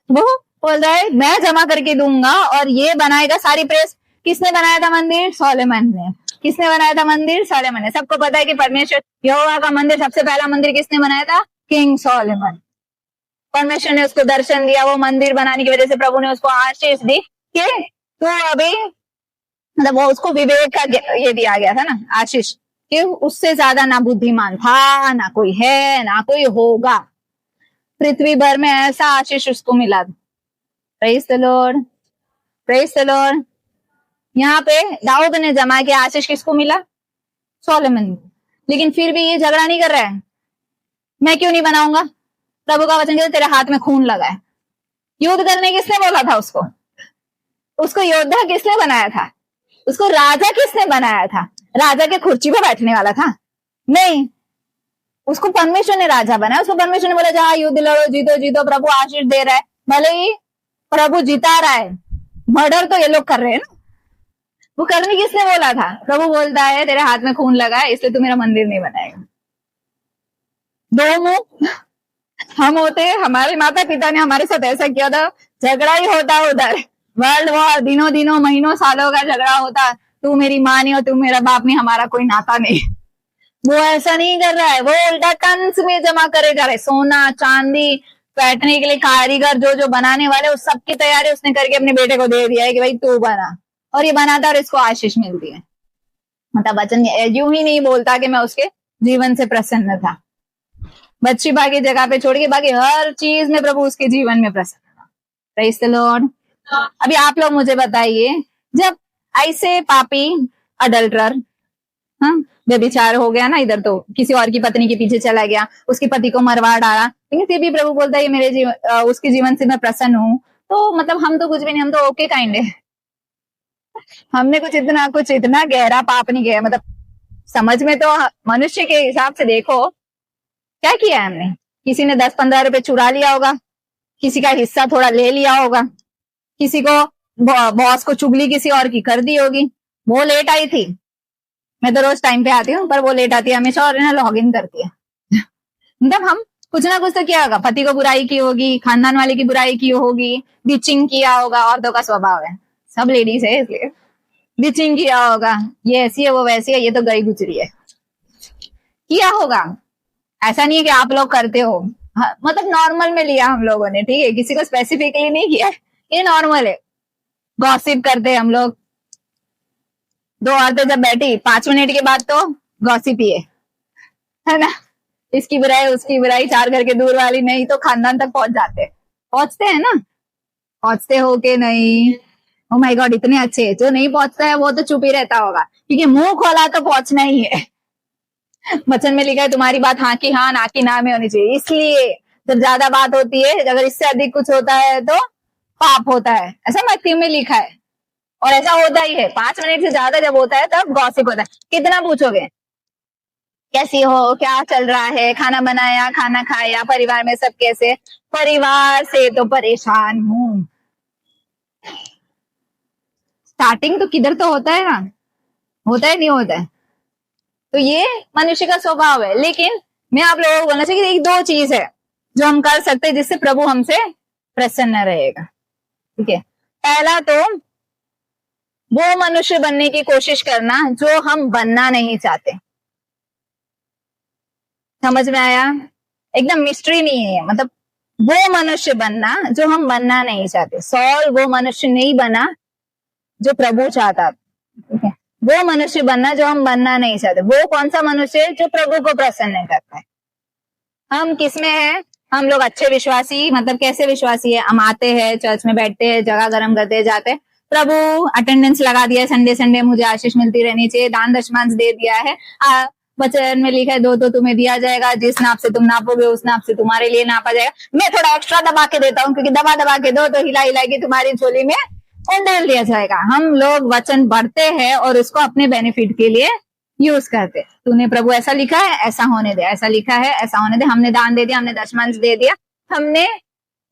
वो बोल रहा है मैं जमा करके दूंगा और ये बनाएगा। सारी प्रेस किसने बनाया था मंदिर? सोलोमन ने। किसने बनाया था मंदिर? सोलोमन ने। सबको पता है कि परमेश्वर यहोवा का मंदिर, सबसे पहला मंदिर किसने बनाया था? King Solomon. परमेश्वर ने उसको दर्शन दिया, वो मंदिर बनाने की वजह से प्रभु ने उसको आशीष दी कि तू अभी, मतलब वो उसको विवेक का ये दिया गया था ना, आशीष, कि उससे ज्यादा ना बुद्धिमान था, ना कोई है, ना कोई होगा। पृथ्वी भर में ऐसा आशीष उसको मिला। Praise the lord, praise the Lord. यहाँ पे दाऊद ने जमा के आशीष किसको मिला? सोलोमन। लेकिन फिर भी ये झगड़ा नहीं कर रहा है, मैं क्यों नहीं बनाऊंगा? प्रभु का वचन कहता तेरे हाथ में खून लगा है। युद्ध करने किसने बोला था उसको? उसको योद्धा किसने बनाया था? उसको राजा किसने बनाया था? राजा के कुर्सी पे बैठने वाला था? नहीं, उसको परमेश्वर ने राजा बनाया। उसको परमेश्वर ने बोला जा युद्ध लड़ो, जीतो जीतो, प्रभु आशीष दे रहा है। भले ही प्रभु जिता रहा है, मर्डर तो ये लोग कर रहे हैं ना। वो करने किसने बोला था? प्रभु बोलता है तेरे हाथ में खून लगा है, इसलिए तू मेरा मंदिर नहीं बनाएगा। दो मुंह हम होते, हमारे माता पिता ने हमारे साथ ऐसा किया था, झगड़ा ही होता उधर, वर्ल्ड वॉर, दिनों दिनों महीनों सालों का झगड़ा होता। तू मेरी माँ नहीं और तू मेरा बाप नहीं, हमारा कोई नाता नहीं। वो ऐसा नहीं कर रहा है, वो उल्टा टन्स में जमा करे जा रहे, सोना चांदी, बैठने के लिए कारीगर जो बनाने वाले, उस सबकी तैयारी उसने करके अपने बेटे को दे दिया है कि भाई तू बना, और ये बनाता और इसको आशीष मिलती है। मतलब वचन यूं ही नहीं बोलता कि मैं उसके जीवन से प्रसन्न था। बत्शेबा की जगह पे छोड़ के बाकी हर चीज में प्रभु उसके जीवन में प्रसन्न था। Praise the Lord. अभी आप लोग मुझे बताइए, जब ऐसे पापी अडल्टर, हाँ, व्यभिचार हो गया ना, इधर तो किसी और की पत्नी के पीछे चला गया, उसके पति को मरवा डाला, लेकिन फिर भी प्रभु बोलता है मेरे उसके जीवन से मैं प्रसन्न हूँ। तो मतलब हम तो कुछ भी नहीं, हम तो ओके काइंड है, हमने कुछ इतना गहरा पाप नहीं किया। मतलब समझ में तो मनुष्य के हिसाब से देखो क्या किया है हमने। किसी ने 10-15 रुपए चुरा लिया होगा, किसी का हिस्सा थोड़ा ले लिया होगा, किसी को बॉस को चुगली किसी और की कर दी होगी। वो लेट आई थी, मैं तो रोज टाइम पे आती हूँ, पर वो लेट आती है हमेशा और ना लॉग इन करती है। मतलब हम कुछ ना कुछ तो किया होगा, पति को बुराई की होगी, खानदान वाले की बुराई की होगी, बिचिंग किया होगा, औरतों का स्वभाव है, सब लेडीज है इसलिए बिचिंग किया होगा, ये ऐसी है वो वैसी है, ये तो गई गुजरी है, किया होगा। ऐसा नहीं है कि आप लोग करते हो, मतलब नॉर्मल में लिया हम लोगों ने, ठीक है, किसी को स्पेसिफिकली नहीं किया, ये नॉर्मल है। गॉसिप करते हैं हम लोग, दो औरतें जब बैठी 5 मिनट के बाद तो गॉसिप ही है ना, इसकी बुराई उसकी बुराई, 4 घर के दूर वाली नहीं तो खानदान तक पहुंचते हैं ना, पहुंचते हो के नहीं? ओ माय गॉड, इतने अच्छे। जो नहीं पहुंचता है वो तो चुप ही रहता होगा, क्योंकि मुंह खोला तो पहुंचना ही है। वचन में लिखा है तुम्हारी बात हाँ की हाँ, ना की ना में होनी चाहिए। इसलिए जब ज्यादा बात होती है, अगर इससे अधिक कुछ होता है तो पाप होता है, ऐसा मत्ती में लिखा है। और ऐसा होता ही है, 5 मिनट से ज्यादा जब होता है तब गॉसिप होता है। कितना पूछोगे, कैसी हो, क्या चल रहा है, खाना बनाया, खाना खाया, परिवार में सब कैसे? परिवार से तो परेशान हूं। स्टार्टिंग तो किधर तो होता है ना, होता है नहीं होता है। तो ये मनुष्य का स्वभाव है। लेकिन मैं आप लोगों को बोलना चाहिए कि एक दो चीज है जो हम कर सकते हैं जिससे प्रभु हमसे प्रसन्न रहेगा। ठीक है, पहला तो वो मनुष्य बनने की कोशिश करना जो हम बनना नहीं चाहते। समझ में आया? एकदम मिस्ट्री नहीं है, मतलब वो मनुष्य बनना जो हम बनना नहीं चाहते। सॉल वो मनुष्य नहीं बना जो प्रभु चाहता। ठीक है, वो मनुष्य बनना जो हम बनना नहीं चाहते। वो कौन सा मनुष्य है? जो प्रभु को प्रसन्न करता है। हम किसमें है? हम लोग अच्छे विश्वासी, मतलब कैसे विश्वासी है? हम आते हैं, चर्च में बैठते हैं, जगह गर्म करते जाते हैं, प्रभु अटेंडेंस लगा दिया है, संडे संडे मुझे आशीष मिलती रहनी चाहिए, दान दशमांश दे दिया है, वचन में लिखा है दो तो तुम्हें दिया जाएगा, जिस नाप से तुम नापोगे उस नाप से तुम्हारे लिए नापा जाएगा। मैं थोड़ा एक्स्ट्रा दबा के देता हूँ, क्योंकि दबा दबा के दो तो हिला हिला के तुम्हारी झोली में उंडेल दिया जाएगा। हम लोग वचन पढ़ते हैं और उसको अपने बेनिफिट के लिए यूज करते। तूने प्रभु ऐसा लिखा है, ऐसा होने दे, ऐसा लिखा है, ऐसा होने दे। हमने दान दे दिया, हमने दशमांश दे दिया, हमने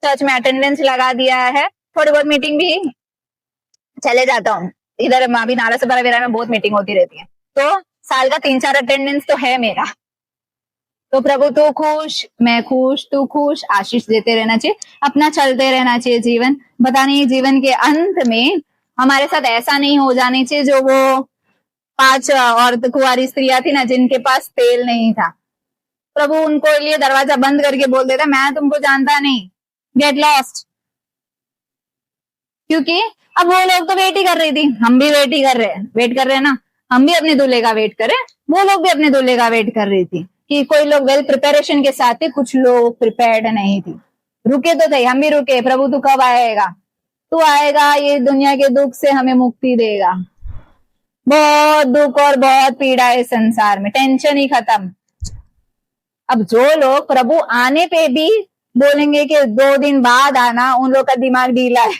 चर्च में अटेंडेंस लगा दिया है, थोड़ी बहुत मीटिंग भी चले जाता हूँ, इधर माँ भी नाला से बड़ा में बहुत मीटिंग होती रहती है, तो साल का 3-4 अटेंडेंस तो है मेरा। तो प्रभु तू खुश, मैं खुश, तू खुश, आशीष देते रहना चाहिए, अपना चलते रहना चाहिए जीवन। पता नहीं जीवन के अंत में हमारे साथ ऐसा नहीं हो जाने चाहिए जो वो 5 औरत कुंवारी स्त्रियां थी ना, जिनके पास तेल नहीं था। प्रभु उनको लिए दरवाजा बंद करके बोल देता, मैं तुमको जानता नहीं, गेट लॉस्ट। क्योंकि अब वो लोग तो वेट ही कर रही थी, हम भी वेट ही कर रहे हैं, वेट कर रहे हैं ना, हम भी अपने दूल्हे का वेट कर रहे हैं, वो लोग भी अपने दूल्हे का वेट कर रही थी। कि कोई लोग वेल प्रिपरेशन के साथ थे, कुछ लोग प्रिपेयर्ड नहीं थी। रुके तो थे, हम भी रुके, प्रभु तू कब आएगा? तू आएगा, ये दुनिया के दुख से हमें मुक्ति देगा। बहुत दुख और बहुत पीड़ा है संसार में, टेंशन ही खत्म। अब जो लोग प्रभु आने पे भी बोलेंगे कि 2 दिन बाद आना, उन लोग का दिमाग ढीला है,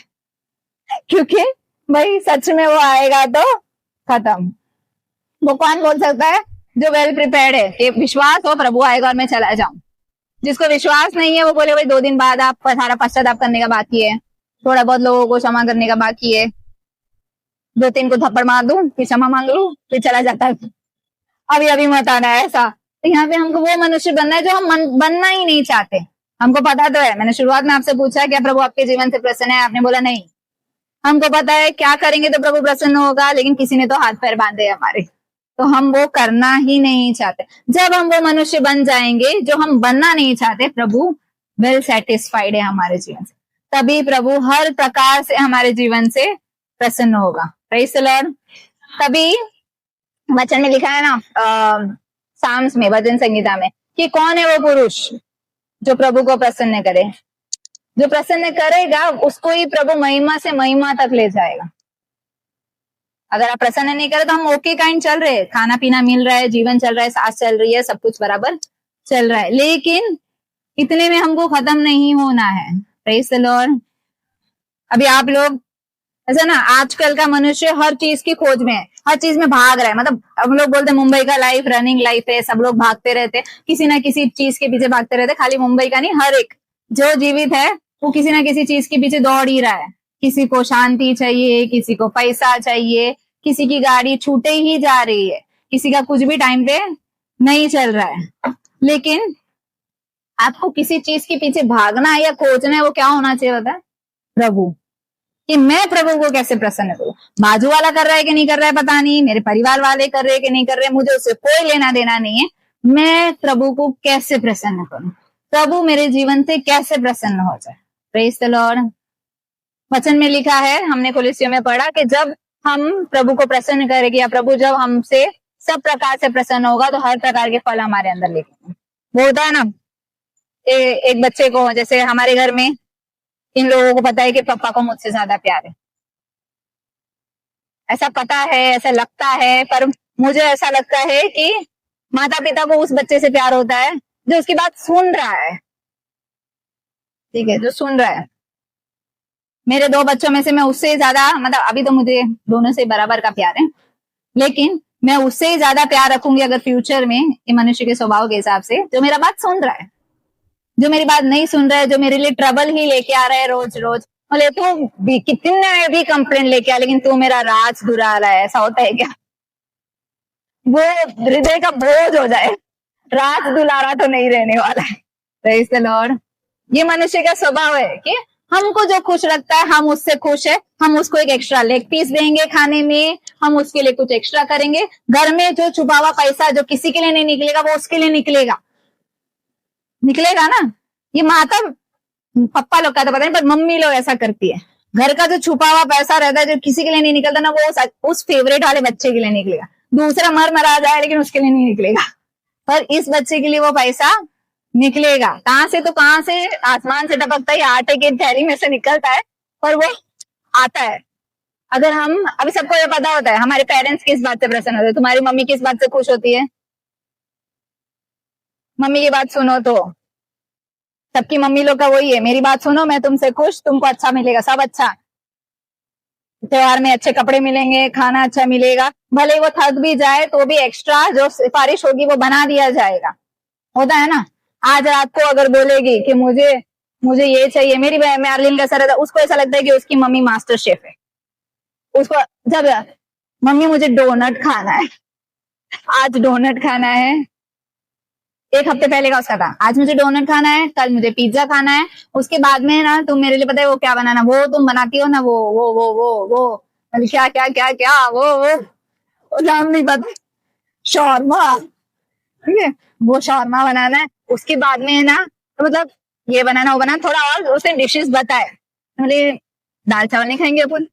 क्योंकि भाई सच में वो आएगा तो खत्म। वो कौन बोल सकता है? जो वेल प्रिपेयर्ड है, कि विश्वास हो प्रभु आएगा और मैं चला जाऊं। जिसको विश्वास नहीं है वो बोले भाई 2 दिन बाद आप सारा पश्चाताप करने का बाकी है, थोड़ा बहुत लोगों को क्षमा करने का बाकी है, 2-3 को थप्पड़ मार दूं, फिर क्षमा मांग लूं, फिर चला जाता है, अभी अभी मत आना है ऐसा। तो यहाँ पे हमको वो मनुष्य बनना है जो हम बनना ही नहीं चाहते। हमको पता तो है, मैंने शुरुआत में आपसे पूछा क्या प्रभु आपके जीवन से प्रसन्न है? आपने बोला नहीं। हमको पता है क्या करेंगे तो प्रभु प्रसन्न होगा, लेकिन किसी ने तो हाथ पैर बांधे हमारे, तो हम वो करना ही नहीं चाहते। जब हम वो मनुष्य बन जाएंगे जो हम बनना नहीं चाहते, प्रभु वेल सेटिस्फाइड है हमारे जीवन से, तभी प्रभु हर प्रकार से हमारे जीवन से प्रसन्न होगा। Praise the Lord. तभी वचन में लिखा है ना, साम्स में, भजन संगीता में, कि कौन है वो पुरुष जो प्रभु को प्रसन्न करे? जो प्रसन्न करेगा उसको ही प्रभु महिमा से महिमा तक ले जाएगा। अगर आप प्रसन्न नहीं करे तो हम ओके काइंड चल रहे, खाना पीना मिल रहा है, जीवन चल रहा है, सांस चल रही है, सब कुछ बराबर चल रहा है, लेकिन इतने में हमको खत्म नहीं होना है। Praise the Lord. अभी आप लोग ऐसा ना, आजकल का मनुष्य हर चीज की खोज में है, हर चीज में भाग रहा है। मतलब हम लोग बोलते हैं मुंबई का लाइफ रनिंग लाइफ है, सब लोग भागते रहते, किसी ना किसी चीज के पीछे भागते रहते। खाली मुंबई का नहीं, हर एक जो जीवित है वो किसी ना किसी चीज के पीछे दौड़ ही रहा है। किसी को शांति चाहिए, किसी को पैसा चाहिए, किसी की गाड़ी छूटे ही जा रही है, किसी का कुछ भी टाइम पे नहीं चल रहा है। लेकिन आपको किसी चीज के पीछे भागना है या खोजना है, वो क्या होना चाहिए पता है? प्रभु। कि मैं प्रभु को कैसे प्रसन्न करूं। बाजू वाला कर रहा है कि नहीं कर रहा है पता नहीं, मेरे परिवार वाले कर रहे हैं कि नहीं कर रहे, मुझे उससे कोई लेना देना नहीं है। मैं प्रभु को कैसे प्रसन्न करूं, प्रभु मेरे जीवन से कैसे प्रसन्न हो जाए। Praise the Lord. वचन में लिखा है, हमने कोलोसियों में पढ़ा कि जब हम प्रभु को प्रसन्न करेंगे, या प्रभु जब हमसे सब प्रकार से प्रसन्न होगा, तो हर प्रकार के फल हमारे अंदर लेके वो होता है ना। एक बच्चे को, जैसे हमारे घर में इन लोगों को पता है कि पापा को मुझसे ज्यादा प्यार है, ऐसा पता है, ऐसा लगता है, पर मुझे ऐसा लगता है कि माता पिता को उस बच्चे से प्यार होता है जो उसकी बात सुन रहा है। ठीक है, जो सुन रहा है। मेरे 2 बच्चों में से मैं उससे ज्यादा, मतलब अभी तो मुझे दोनों से बराबर का प्यार है, लेकिन मैं उससे ही ज्यादा प्यार रखूंगी अगर फ्यूचर में, ये मनुष्य के स्वभाव के हिसाब से, जो मेरा बात सुन रहा है। जो मेरी बात नहीं सुन रहा है, जो मेरे लिए ट्रबल ही लेके आ रहा है रोज रोज, बोले तू भी कितने भी कंप्लेन लेके आ, लेकिन तू मेरा राज दुरा रहा है, ऐसा होता है क्या? वो हृदय का बोझ हो जाए, राज दुलारा तो नहीं रहने वाला है। Praise the Lord. ये मनुष्य का स्वभाव है कि हमको जो खुश रखता है हम उससे खुश है, हम उसको एक एक्स्ट्रा लेग पीस देंगे खाने में, हम उसके लिए कुछ एक्स्ट्रा करेंगे। घर में जो छुपा हुआ पैसा जो किसी के लिए नहीं निकलेगा वो उसके लिए निकलेगा, निकलेगा ना। ये माता पप्पा लोग का तो पता नहीं, पर मम्मी लोग ऐसा करती है। घर का जो छुपा हुआ पैसा रहता है जो किसी के लिए नहीं निकलता ना, वो उस फेवरेट वाले बच्चे के लिए निकलेगा। दूसरा मरा जाए लेकिन उसके लिए नहीं निकलेगा, पर इस बच्चे के लिए वो पैसा निकलेगा। कहां से? तो कहां से? आसमान से टपकता है, आटे की थैली में से निकलता है, पर वो आता है। अगर हम, अभी सबको ये पता होता है हमारे पेरेंट्स किस बात से प्रसन्न होते हैं। तुम्हारी मम्मी किस बात से खुश होती है? मम्मी की बात सुनो तो, सबकी मम्मी लोग का वही है, मेरी बात सुनो, मैं तुमसे खुश, तुमको अच्छा मिलेगा, सब अच्छा। त्योहार में अच्छे कपड़े मिलेंगे, खाना अच्छा मिलेगा, भले वो थक भी जाए तो भी एक्स्ट्रा जो सिफारिश होगी वो बना दिया जाएगा। होता है ना। आज रात को अगर बोलेगी कि मुझे मुझे ये चाहिए, मेरी मैरलिन का सर, उसको ऐसा लगता है कि उसकी मम्मी मास्टर शेफ है। उसको जब मम्मी मुझे डोनट खाना है, आज डोनट खाना है, 1 हफ्ते पहले का उसका था, आज मुझे डोनट खाना है, कल मुझे पिज्जा खाना है, उसके बाद में ना तुम मेरे लिए पता है वो क्या बनाना, वो तुम बनाती हो ना, वो क्या क्या क्या क्या वो नाम नहीं पता, शौरमा, ठीक है, वो शौरमा बनाना है। उसके बाद में है ना, तो मतलब ये बनाना वो बनाना, थोड़ा और उसने डिशेस बताए, बोले दाल चावल नहीं खाएंगे अपन।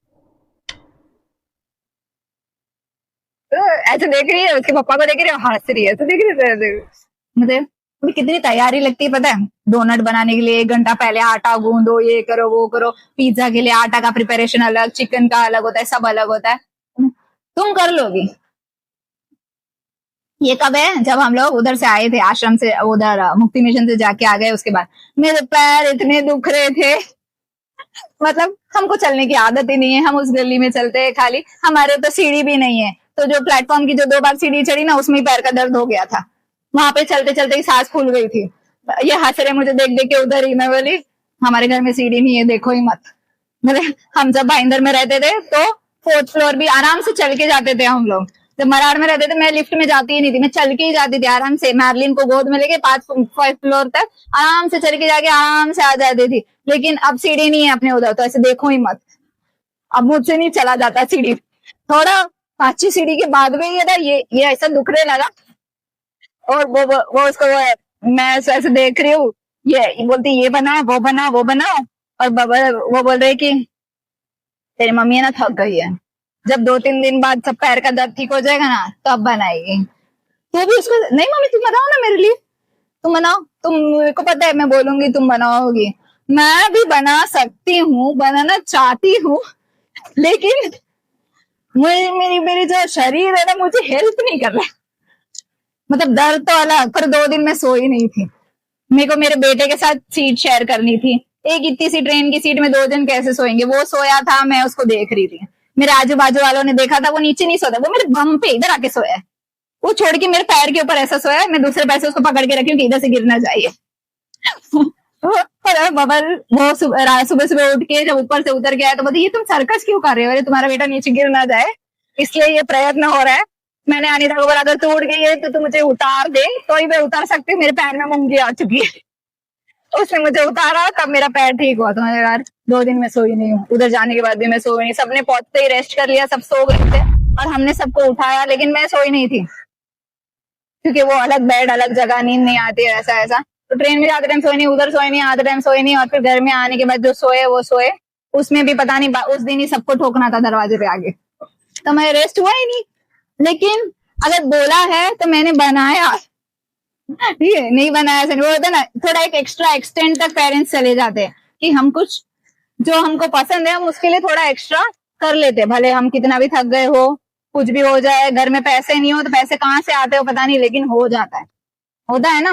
तो ऐसे देख रही है, उसके पापा को देख रही है, हंस रही है, तो देख रही है मुझे कितनी तैयारी लगती है पता है। डोनट बनाने के लिए 1 घंटा पहले आटा गूंदो, ये करो वो करो, पिज्जा के लिए आटा का प्रिपरेशन अलग, चिकन का अलग होता है, सब अलग होता है। तुम कर लोगी। ये कब है? जब हम लोग उधर से आए थे, आश्रम से, उधर मुक्ति मिशन से जाके आ गए, उसके बाद मेरे पैर इतने दुख रहे थे, मतलब हमको चलने की आदत ही नहीं है, हम उस गली में चलते हैं खाली, हमारे तो सीढ़ी भी नहीं है, तो जो प्लेटफॉर्म की जो 2 बार सीढ़ी चढ़ी ना, उसमें पैर का दर्द हो गया था, वहां पे चलते चलते ही सांस फूल गई थी। ये हंस रहे मुझे देख देख के उधर ही, मैं बोली हमारे घर में सीढ़ी नहीं है, देखो ही मत। मतलब हम जब भाईंदर में रहते थे तो 4th फ्लोर भी आराम से चल के जाते थे हम लोग। जब मराड़ में रहते थे मैं लिफ्ट में जाती ही नहीं थी, मैं चल के ही जाती थी आराम से, मैरलिन को गोद में लेके 5 फ्लोर तक आराम से चल के जाके आराम से आ जाती थी। लेकिन अब सीढ़ी नहीं है अपने उधर, तो ऐसे देखो ही मत, अब मुझसे नहीं चला जाता सीढ़ी। थोड़ा 5 सीढ़ी के बाद में ये ऐसा दुखने लगा, और वो उसको मैं ऐसे देख रही हूँ, ये बोलती ये बना वो बना वो बना, और वो बोल रहे कि तेरी मम्मी है ना थक गई है, जब 2-3 दिन बाद सब पैर का दर्द ठीक हो जाएगा ना तब बनाएगी। तो भी उसको नहीं, मम्मी तुम बनाओ ना मेरे लिए, तुम बनाओ, तुम, मेरे को पता है मैं बोलूंगी तुम बनाओगी। मैं भी बना सकती हूँ, बनाना चाहती हूँ, लेकिन मेरी जो शरीर है ना मुझे हेल्प नहीं कर रहा। मतलब दर्द तो अलग, पर 2 दिन में सोई नहीं थी। मेरे को मेरे बेटे के साथ सीट शेयर करनी थी, एक इतनी सी ट्रेन की सीट में 2 जन कैसे सोएंगे। वो सोया था, मैं उसको देख रही थी, मेरे आजू बाजू वालों ने देखा था, वो नीचे नहीं सोता, वो मेरे बम पे इधर आके सोया है, वो छोड़ के मेरे पैर के ऊपर ऐसा सोया है, मैं दूसरे पैर से उसको पकड़ के रखी हूँ कि इधर से गिरना चाहिए। बबल वो सुबह सुबह उठ के जब ऊपर से उतर गया तो बोलती ये तुम सर्कस क्यों कर रहे हो, अरे तुम्हारा बेटा नीचे गिर ना जाए इसलिए ये प्रयत्न हो रहा है। मैंने अनिता को बोला अगर तू उठ गई है तो तू मुझे उतार दे, तो ही मैं उतार सकती हूँ, मेरे पैर में मूंगी आ चुकी है। उसने मुझे उतारा, तब मेरा पैर ठीक हुआ। तो यार 2 दिन में सोई नहीं हूँ, उधर जाने के बाद भी मैं सोई नहीं। सबने पहुंचते ही रेस्ट कर लिया, सब सो गए थे और हमने सबको उठाया, लेकिन मैं सोई नहीं थी क्योंकि वो अलग बेड अलग जगह, नींद नहीं आती है ऐसा ऐसा। तो ट्रेन में जाते टाइम सोई नहीं, उधर सोई नहीं, आते टाइम सोई नहीं, और फिर घर में आने के बाद जो सोए वो सोए, उसमें भी पता नहीं उस दिन ही सबको ठोकना था दरवाजे पे आगे, तो मैं रेस्ट हुआ ही नहीं। लेकिन अगर बोला है तो मैंने बनाया, ठीक है, नहीं बनाया वो होता ना, थोड़ा एक एक्स्ट्रा एक्सटेंड तक पेरेंट्स चले जाते हैं कि हम कुछ जो हमको पसंद है हम उसके लिए थोड़ा एक्स्ट्रा कर लेते, भले हम कितना भी थक गए हो, कुछ भी हो जाए, घर में पैसे नहीं हो तो पैसे कहाँ से आते हो पता नहीं, लेकिन हो जाता है, होता है ना।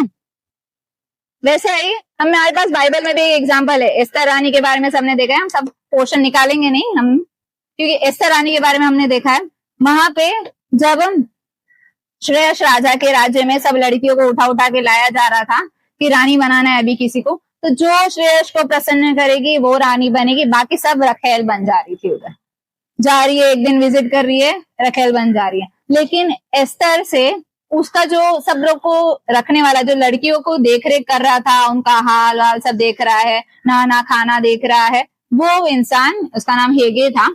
वैसे ही हमारे पास बाइबल में भी एक एग्जाम्पल है, एस्तर रानी के बारे में सबने देखा है। हम सब पोर्शन निकालेंगे नहीं हम, क्योंकि एस्तर रानी के बारे में हमने देखा है। वहां पे जब श्रेयस राजा के राज्य में सब लड़कियों को उठा उठा के लाया जा रहा था कि रानी बनाना है अभी किसी को, तो जो श्रेयस को प्रसन्न करेगी वो रानी बनेगी। बाकी सब रखेल बन जा रही थी, उधर जा रही है, एक दिन विजिट कर रही है, रखेल बन जा रही है। लेकिन एस्तर से उसका जो सब लोग को रखने वाला, जो लड़कियों को देख रेख कर रहा था, उनका हाल हाल सब देख रहा है, नहाना खाना देख रहा है, वो इंसान, उसका नाम हेगे था,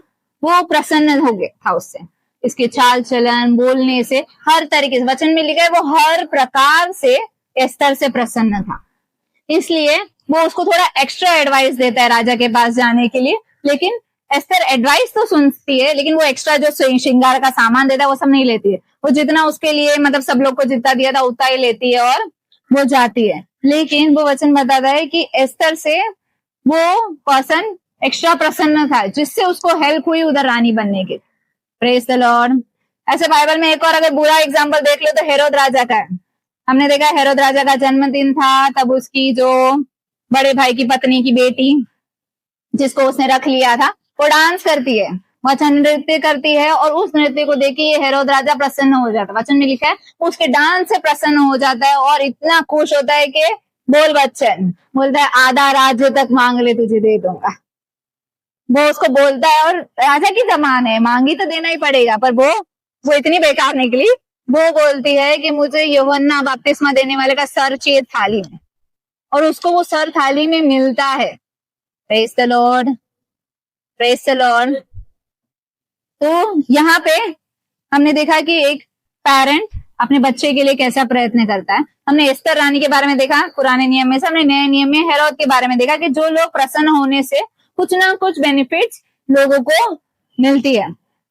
वो प्रसन्न हो गया था उससे, इसके चाल चलन बोलने से, हर तरीके से। वचन में लिखा है वो हर प्रकार से एस्तर से प्रसन्न था। इसलिए वो उसको थोड़ा एक्स्ट्रा एडवाइस देता है राजा के पास जाने के लिए। लेकिन एस्तर एडवाइस तो सुनती है, लेकिन वो एक्स्ट्रा जो श्रृंगार का सामान देता है वो सब नहीं लेती है। वो जितना उसके लिए मतलब सब लोग को जितना दिया था उतना ही लेती है और वो जाती है। लेकिन वो वचन बताता है कि एस्तर से वो पर्सन एक्स्ट्रा प्रसन्न था, जिससे उसको हेल्प हुई उधर रानी बनने की। Praise the Lord. ऐसे बाइबल में एक और अगर बुरा एग्जाम्पल देख लो तो हेरोद राजा का है। हमने देखा हेरोद राजा का जन्मदिन था, तब उसकी जो बड़े भाई की पत्नी की बेटी जिसको उसने रख लिया था, वो डांस करती है, वचन नृत्य करती है, और उस नृत्य को देख के हेरोद राजा प्रसन्न हो जाता है। वचन में लिखा है उसके डांस से प्रसन्न हो जाता है और इतना खुश होता है कि बोल बच्चन, बोलता है आधा राज्य तक मांग ले तुझे दे दूंगा। वो उसको बोलता है, और राजा की जमान है, मांगी तो देना ही पड़ेगा, पर वो इतनी बेकार निकली। वो बोलती है कि मुझे यूहन्ना बपतिस्मा देने वाले का सर चाहिए थाली में, और उसको वो सर थाली में मिलता है। Praise the lord, praise the Lord. तो यहाँ पे हमने देखा कि एक पेरेंट अपने बच्चे के लिए कैसा प्रयत्न करता है। हमने एस्तर रानी के बारे में देखा पुराने नियम में से, हमने नए नियम में हेरोद के बारे में देखा कि जो लोग प्रसन्न होने से कुछ ना कुछ बेनिफिट्स लोगों को मिलती है।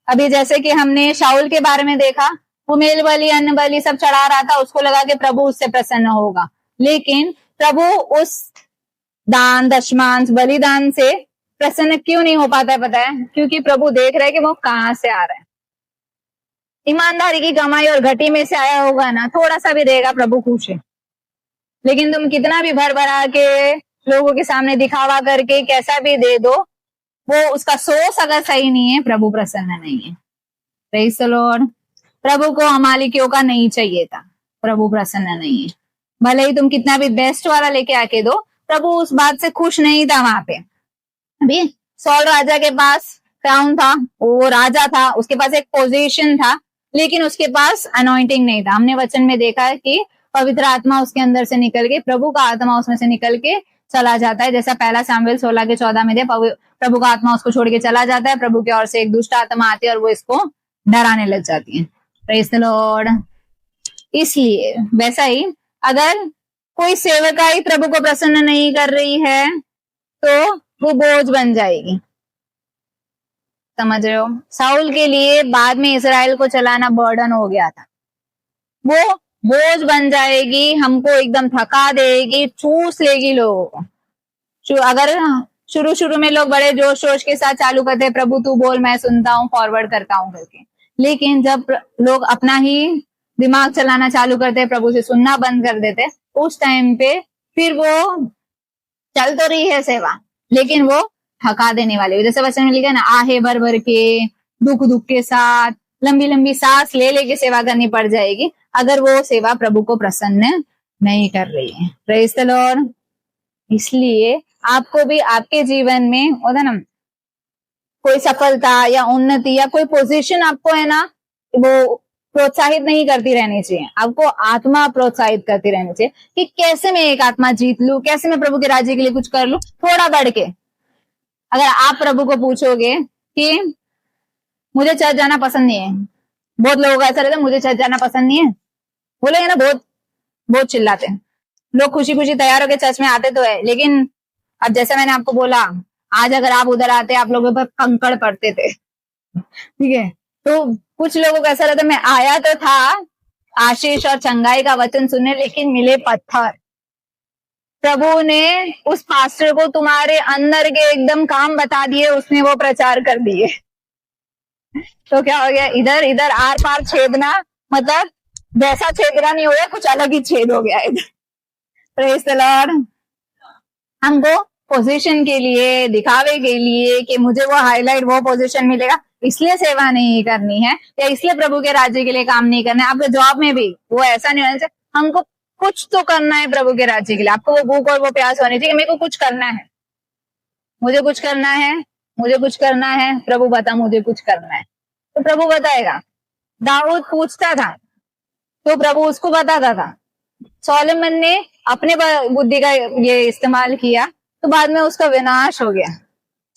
अभी जैसे कि हमने शाऊल के बारे में देखा, वो मेल बलि अन्न बलि सब चढ़ा रहा था, उसको लगा कि प्रभु उससे प्रसन्न होगा। लेकिन प्रभु उस दान दशमांश बलिदान से प्रसन्न क्यों नहीं हो पाता है पता है? क्योंकि प्रभु देख रहे हैं कि वो कहां से आ रहा है। ईमानदारी की कमाई और घटी में से आया होगा ना, थोड़ा सा भी देगा प्रभु खुश है। लेकिन तुम कितना भी भर भरा के लोगों के सामने दिखावा करके कैसा भी दे दो, वो उसका सोर्स अगर सही नहीं है, प्रभु प्रसन्न नहीं है। Praise the lord. प्रभु को अमालिकियों का नहीं चाहिए था, प्रभु प्रसन्न नहीं है। भले ही तुम कितना भी बेस्ट वाला लेके आके दो, प्रभु उस बात से खुश नहीं था। वहां पे अभी सॉल राजा के पास क्राउन था, वो राजा था, उसके पास एक पोजीशन था, लेकिन उसके पास अनॉइंटिंग नहीं था। हमने वचन में देखा है कि पवित्र आत्मा उसके अंदर से निकल के, प्रभु का आत्मा उसमें से निकल के चला जाता है। जैसा पहला सामुएल 16:14 में दे, प्रभु का आत्मा उसको छोड़ के चला जाता है, प्रभु की ओर से एक दुष्ट आत्मा आती है और वो इसको डराने लग जाती है। Praise the Lord. इसलिए वैसा ही अगर कोई सेवकाई प्रभु को प्रसन्न नहीं कर रही है तो वो बोझ बन जाएगी। समझ रहे हो? साउल के लिए बाद में इजराइल को चलाना बर्डन हो गया था, वो बोझ बन जाएगी, हमको एकदम थका देगी, चूस लेगी लोगों को। अगर शुरू में लोग बड़े जोश जोश के साथ चालू करते, प्रभु तू बोल मैं सुनता हूँ फॉरवर्ड करता हूँ करके, लेकिन जब लोग अपना ही दिमाग चलाना चालू करते, प्रभु से सुनना बंद कर देते, उस टाइम पे फिर वो चल तो रही है सेवा, लेकिन वो थका देने वाली। जैसे वचन में लिखा है ना, आहे भर भर के दुख दुख के साथ लंबी लंबी सांस ले लेके सेवा करनी पड़ जाएगी, अगर वो सेवा प्रभु को प्रसन्न नहीं कर रही है। Praise the Lord. इसलिए आपको भी आपके जीवन में होता ना, कोई सफलता या उन्नति या कोई पोजीशन आपको है ना, वो प्रोत्साहित नहीं करती रहनी चाहिए, आपको आत्मा प्रोत्साहित करती रहनी चाहिए कि कैसे मैं एक आत्मा जीत लूं, कैसे मैं प्रभु के राज्य के लिए कुछ कर लूं थोड़ा बढ़ के। अगर आप प्रभु को पूछोगे कि मुझे चर्च जाना पसंद नहीं है, बहुत लोगों का ऐसा रहता है मुझे चर्च जाना पसंद नहीं है, बोलेंगे ना, बहुत चिल्लाते हैं लोग, खुशी खुशी तैयार होकर चर्च में आते तो है, लेकिन अब जैसे मैंने आपको बोला, आज अगर आप उधर आते आप लोगों पर कंकड़ पड़ते थे, ठीक है? तो कुछ लोगों को ऐसा रहता है मैं आया तो था आशीष और चंगाई का वचन सुनने, लेकिन मिले पत्थर। प्रभु ने उस पास्टर को तुम्हारे अंदर के एकदम काम बता दिए, उसने वो प्रचार कर दिए, तो क्या हो गया, इधर इधर आर पार छेदना, मतलब वैसा छेदना नहीं हो गया, कुछ अलग ही छेद हो गया इधर। Praise the Lord. हमको पोजीशन के लिए, दिखावे के लिए कि मुझे वो हाईलाइट, वो पोजीशन मिलेगा, इसलिए सेवा नहीं करनी है या इसलिए प्रभु के राज्य के लिए काम नहीं करना है। आपके जॉब में भी वो ऐसा नहीं होना चाहिए हमको कुछ तो करना है प्रभु के राज्य के लिए। आपको वो भूख और वो प्यास होनी चाहिए, मेरे को कुछ करना है, मुझे कुछ करना है, मुझे कुछ करना है, प्रभु बता मुझे कुछ करना है, तो प्रभु बताएगा। दाऊद पूछता था तो प्रभु उसको बताता था। सोलोमन ने अपने बुद्धि का ये इस्तेमाल किया तो बाद में उसका विनाश हो गया।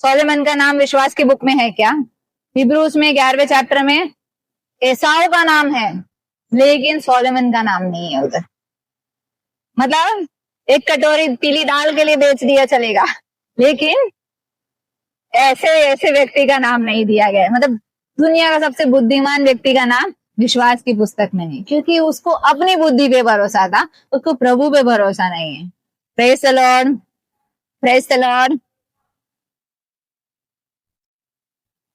सोलोमन का नाम विश्वास की बुक में है क्या? हिब्रूज में 11वें चैप्टर में एसाव का नाम है, लेकिन सोलोमन का नाम नहीं है उधर। मतलब एक कटोरी पीली दाल के लिए बेच दिया चलेगा, लेकिन ऐसे ऐसे व्यक्ति का नाम नहीं दिया गया। मतलब दुनिया का सबसे बुद्धिमान व्यक्ति का नाम विश्वास की पुस्तक में नहीं, क्योंकि उसको अपनी बुद्धि पे भरोसा था, उसको प्रभु पे भरोसा नहीं है। Praise the lord, praise the Lord.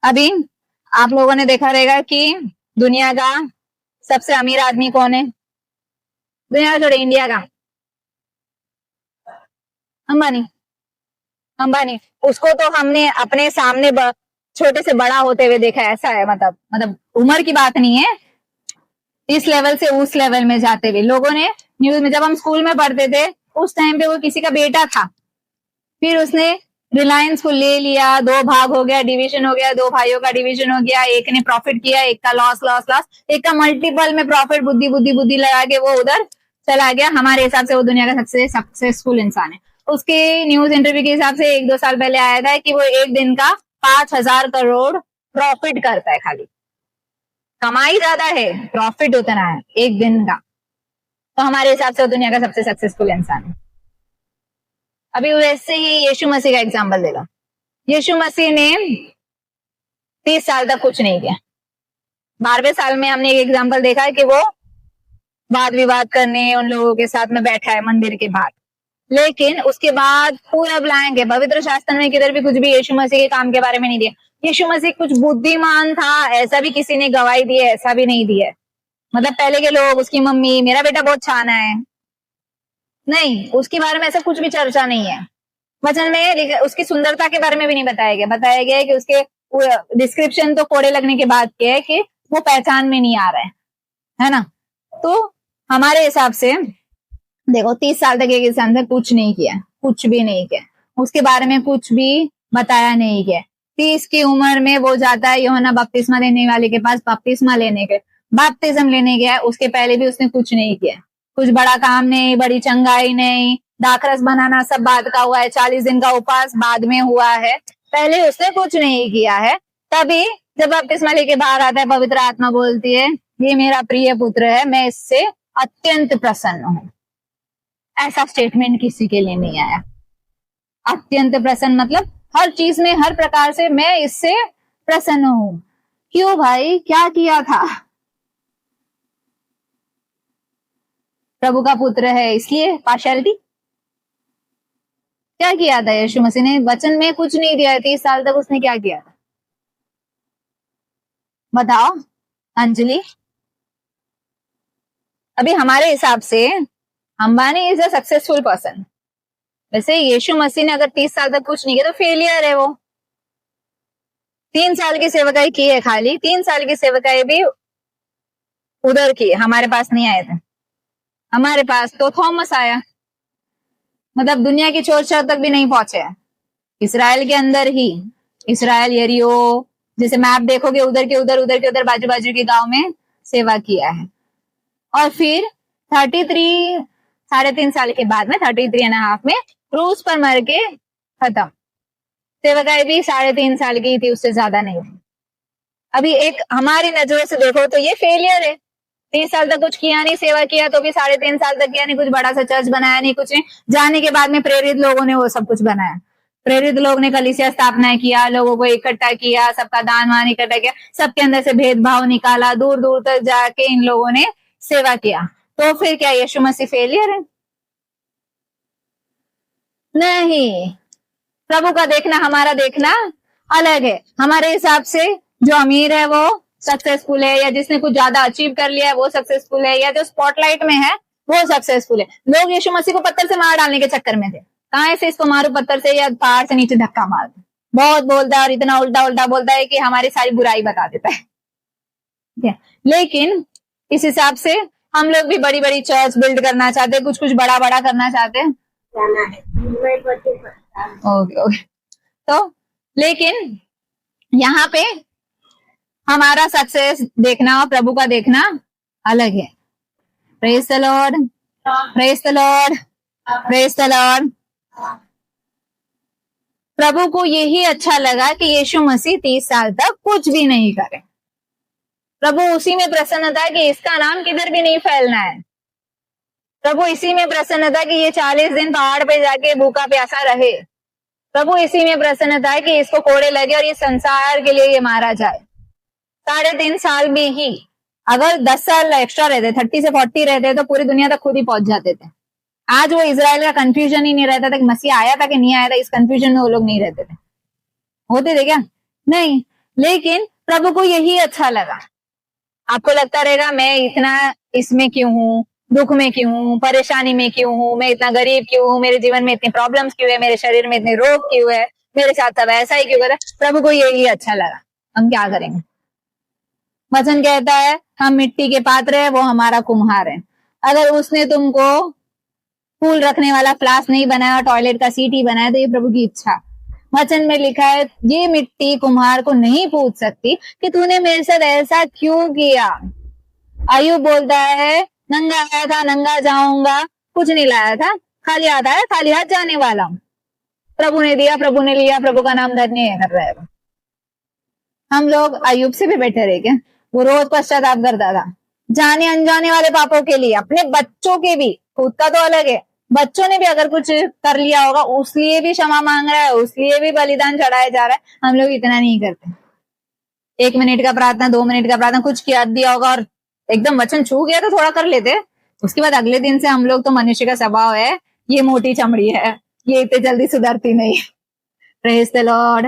अभी आप लोगों ने देखा रहेगा कि दुनिया का सबसे अमीर आदमी कौन है? दुनिया का छोड़े, इंडिया का अंबानी। अंबानी, उसको तो हमने अपने सामने छोटे से बड़ा होते हुए देखा है। ऐसा है, मतलब उम्र की बात नहीं है, इस लेवल से उस लेवल में जाते हुए लोगों ने न्यूज में, जब हम स्कूल में पढ़ते थे उस टाइम पे वो किसी का बेटा था, फिर उसने रिलायंस को ले लिया, 2 भाग हो गया, डिवीजन हो गया, 2 भाइयों का डिवीजन हो गया, एक ने प्रॉफिट किया, एक का लॉस लॉस लॉस, एक का मल्टीपल में प्रॉफिट, बुद्धि बुद्धि बुद्धि लगा के वो उधर चला गया। हमारे हिसाब से वो दुनिया का सबसे सक्सेसफुल इंसान है। उसके न्यूज इंटरव्यू के हिसाब से 1-2 साल पहले आया था कि वो एक दिन का 5,000 करोड़ प्रॉफिट करता है। खाली कमाई ज्यादा है, प्रॉफिट उतना है एक दिन का। तो हमारे हिसाब से वो दुनिया का सबसे सक्सेसफुल इंसान है। अभी वैसे ही यीशु मसीह का एग्जाम्पल दे लो। यीशु मसीह ने 30 साल तक कुछ नहीं किया। 12वें साल में हमने एक एग्जाम्पल देखा है कि वो वाद विवाद करने उन लोगों के साथ में बैठा है मंदिर के बाहर, लेकिन उसके बाद पूरा ब्लैंक है। पवित्र शास्त्र में किधर भी कुछ भी यीशु मसीह के काम के बारे में नहीं दिया। यीशु मसीह कुछ बुद्धिमान था ऐसा भी किसी ने गवाही दी है? ऐसा भी नहीं दिया है। मतलब पहले के लोग, उसकी मम्मी, मेरा बेटा बहुत छाना है, नहीं, उसके बारे में ऐसा कुछ भी चर्चा नहीं है। वचन में उसकी सुंदरता के बारे में भी नहीं बताया गया। बताया गया है कि उसके डिस्क्रिप्शन तो कोड़े लगने के बाद के है कि वो पहचान में नहीं आ रहा है ना। तो हमारे हिसाब से देखो, 30 साल तक एक इंसान ने कुछ नहीं किया, कुछ भी नहीं किया, उसके बारे में कुछ भी बताया नहीं गया। 30 की उम्र में वो जाता है यूहन्ना बपतिस्मा देने वाले के पास बपतिस्मा लेने के, बपतिस्म लेने गया। उसके पहले भी उसने कुछ नहीं किया, कुछ बड़ा काम नहीं, बड़ी चंगाई नहीं, दाखरस बनाना सब बाद का हुआ है, 40 दिन का उपवास बाद में हुआ है, पहले उसने कुछ नहीं किया है। तभी जब बपतिस्मा लेके बाहर आता है, पवित्र आत्मा बोलती है ये मेरा प्रिय पुत्र है, मैं इससे अत्यंत प्रसन्न हूं। ऐसा स्टेटमेंट किसी के लिए नहीं आया। अत्यंत प्रसन्न मतलब हर चीज में, हर प्रकार से मैं इससे प्रसन्न हूं। क्यों भाई, क्या किया था? प्रभु का पुत्र है इसलिए पार्शियलिटी? क्या किया था यीशु मसीह ने? वचन में कुछ नहीं दिया है। 30 साल तक उसने क्या किया था बताओ अंजलि? अभी हमारे हिसाब से Ambani is a successful person. वैसे यीशु मसीह ने अगर 30 साल तक कुछ नहीं किया तो फेलियर है वो। 3 साल की सेवकाई की है, खाली 3 साल की सेवकाई भी उधर की, हमारे पास नहीं आए थे। हमारे पास तो थॉमस आया, मतलब दुनिया की छोर छोर तक भी नहीं पहुंचे। इसराइल के अंदर ही, इसराइल, यरीहो, जैसे मैप देखोगे उधर के उधर, उधर के उधर, बाजू बाजू के गांव में सेवा किया है। और फिर 33, 3.5 साल के बाद में 33.5 में क्रूज पर मर के खत्म। सेवकाई भी 3.5 साल की थी, उससे ज्यादा नहीं थी। अभी एक हमारी नजरों से देखो तो ये फेलियर है। 30 साल तक कुछ किया नहीं, सेवा किया तो भी 3.5 साल तक किया नहीं, कुछ बड़ा सा चर्च बनाया नहीं, कुछ नहीं। जाने के बाद में प्रेरित लोगों ने वो सब कुछ बनाया। प्रेरित लोग ने कलीसिया स्थापना किया, लोगों को इकट्ठा किया, सबका दान वान इकट्ठा किया, सबके अंदर से भेदभाव निकाला, दूर दूर तक जाके इन लोगों ने सेवा किया। तो फिर क्या यीशु मसीह फेलियर है? नहीं, प्रभु का देखना हमारा देखना अलग है। हमारे हिसाब से जो अमीर है वो सक्सेसफुल है, या जिसने कुछ ज्यादा अचीव कर लिया है वो सक्सेसफुल है, या जो स्पॉटलाइट में है वो सक्सेसफुल है। लोग यीशु मसीह को पत्थर से मार डालने के चक्कर में थे, कहाँ से इसको मारू पत्थर से या पहाड़ से नीचे धक्का मार दूं। बहुत बोलता है और इतना उल्टा उल्टा बोलता है कि हमारी सारी बुराई बता देता है। लेकिन इस हिसाब से हम लोग भी बड़ी बड़ी चर्च बिल्ड करना चाहते हैं, कुछ कुछ बड़ा बड़ा करना चाहते हैं। Okay okay. तो लेकिन यहाँ पे हमारा सक्सेस देखना और प्रभु का देखना अलग है। Praise the lord, praise the lord, praise the lord. प्रभु को यही अच्छा लगा कि यीशु मसीह 30 साल तक कुछ भी नहीं करे। प्रभु उसी में प्रसन्न था कि इसका नाम किधर भी नहीं फैलना है। प्रभु इसी में प्रसन्न था कि ये 40 दिन पहाड़ पे जाके भूखा प्यासा रहे। प्रभु इसी में प्रसन्न था कि इसको कोड़े लगे और ये संसार के लिए ये मारा जाए। 3.5 साल में ही अगर 10 साल एक्स्ट्रा रहते, 30 से 40 रहते, तो पूरी दुनिया तक खुद ही पहुंच जाते थे। आज वो इजराइल का कंफ्यूजन ही नहीं रहता था कि मसीह आया था कि नहीं आया था। इस कंफ्यूजन में वो लोग नहीं रहते थे। होते थे क्या? नहीं। लेकिन प्रभु को यही अच्छा लगा। आपको लगता रहेगा मैं इतना इसमें क्यों हूँ, दुख में क्यों हूँ, परेशानी में क्यों हूँ, मैं इतना गरीब क्यों हूँ, मेरे जीवन में इतनी प्रॉब्लम्स क्यों है, मेरे शरीर में इतने रोग क्यों है, मेरे साथ सब ऐसा ही क्यों कर रहा है। प्रभु को यही अच्छा लगा। हम क्या करेंगे? वचन कहता है हम मिट्टी के पात्र है, वो हमारा कुम्हार है। अगर उसने तुमको फूल रखने वाला फ्लास्क नहीं बनाया, टॉयलेट का सीट ही बनाया, तो ये प्रभु की इच्छा। वचन में लिखा है ये मिट्टी कुम्हार को नहीं पूछ सकती कि तूने मेरे साथ ऐसा क्यों किया। अय्यूब बोलता है नंगा आया था नंगा जाऊंगा, कुछ नहीं लाया था, खाली आता है खाली हाथ जाने वाला हूं। प्रभु ने दिया, प्रभु ने लिया, प्रभु का नाम धन्य है कर रहा है। हम लोग अय्यूब से भी बेटर है क्या? वो रोज पश्चाताप करता था जाने अनजाने वाले पापों के लिए, अपने बच्चों के भी, खुद का तो अलग है, बच्चों ने भी अगर कुछ कर लिया होगा उसलिए भी क्षमा मांग रहा है, उसलिए भी बलिदान चढ़ाया जा रहा है। हम लोग इतना नहीं करते। 1 मिनट का प्रार्थना, 2 मिनट का प्रार्थना, कुछ किया दिया होगा और एकदम वचन छू गया तो थोड़ा कर लेते, उसके बाद अगले दिन से हम लोग तो मनुष्य का स्वभाव है ये मोटी चमड़ी है, ये इतने जल्दी सुधरती नहीं। Praise the Lord.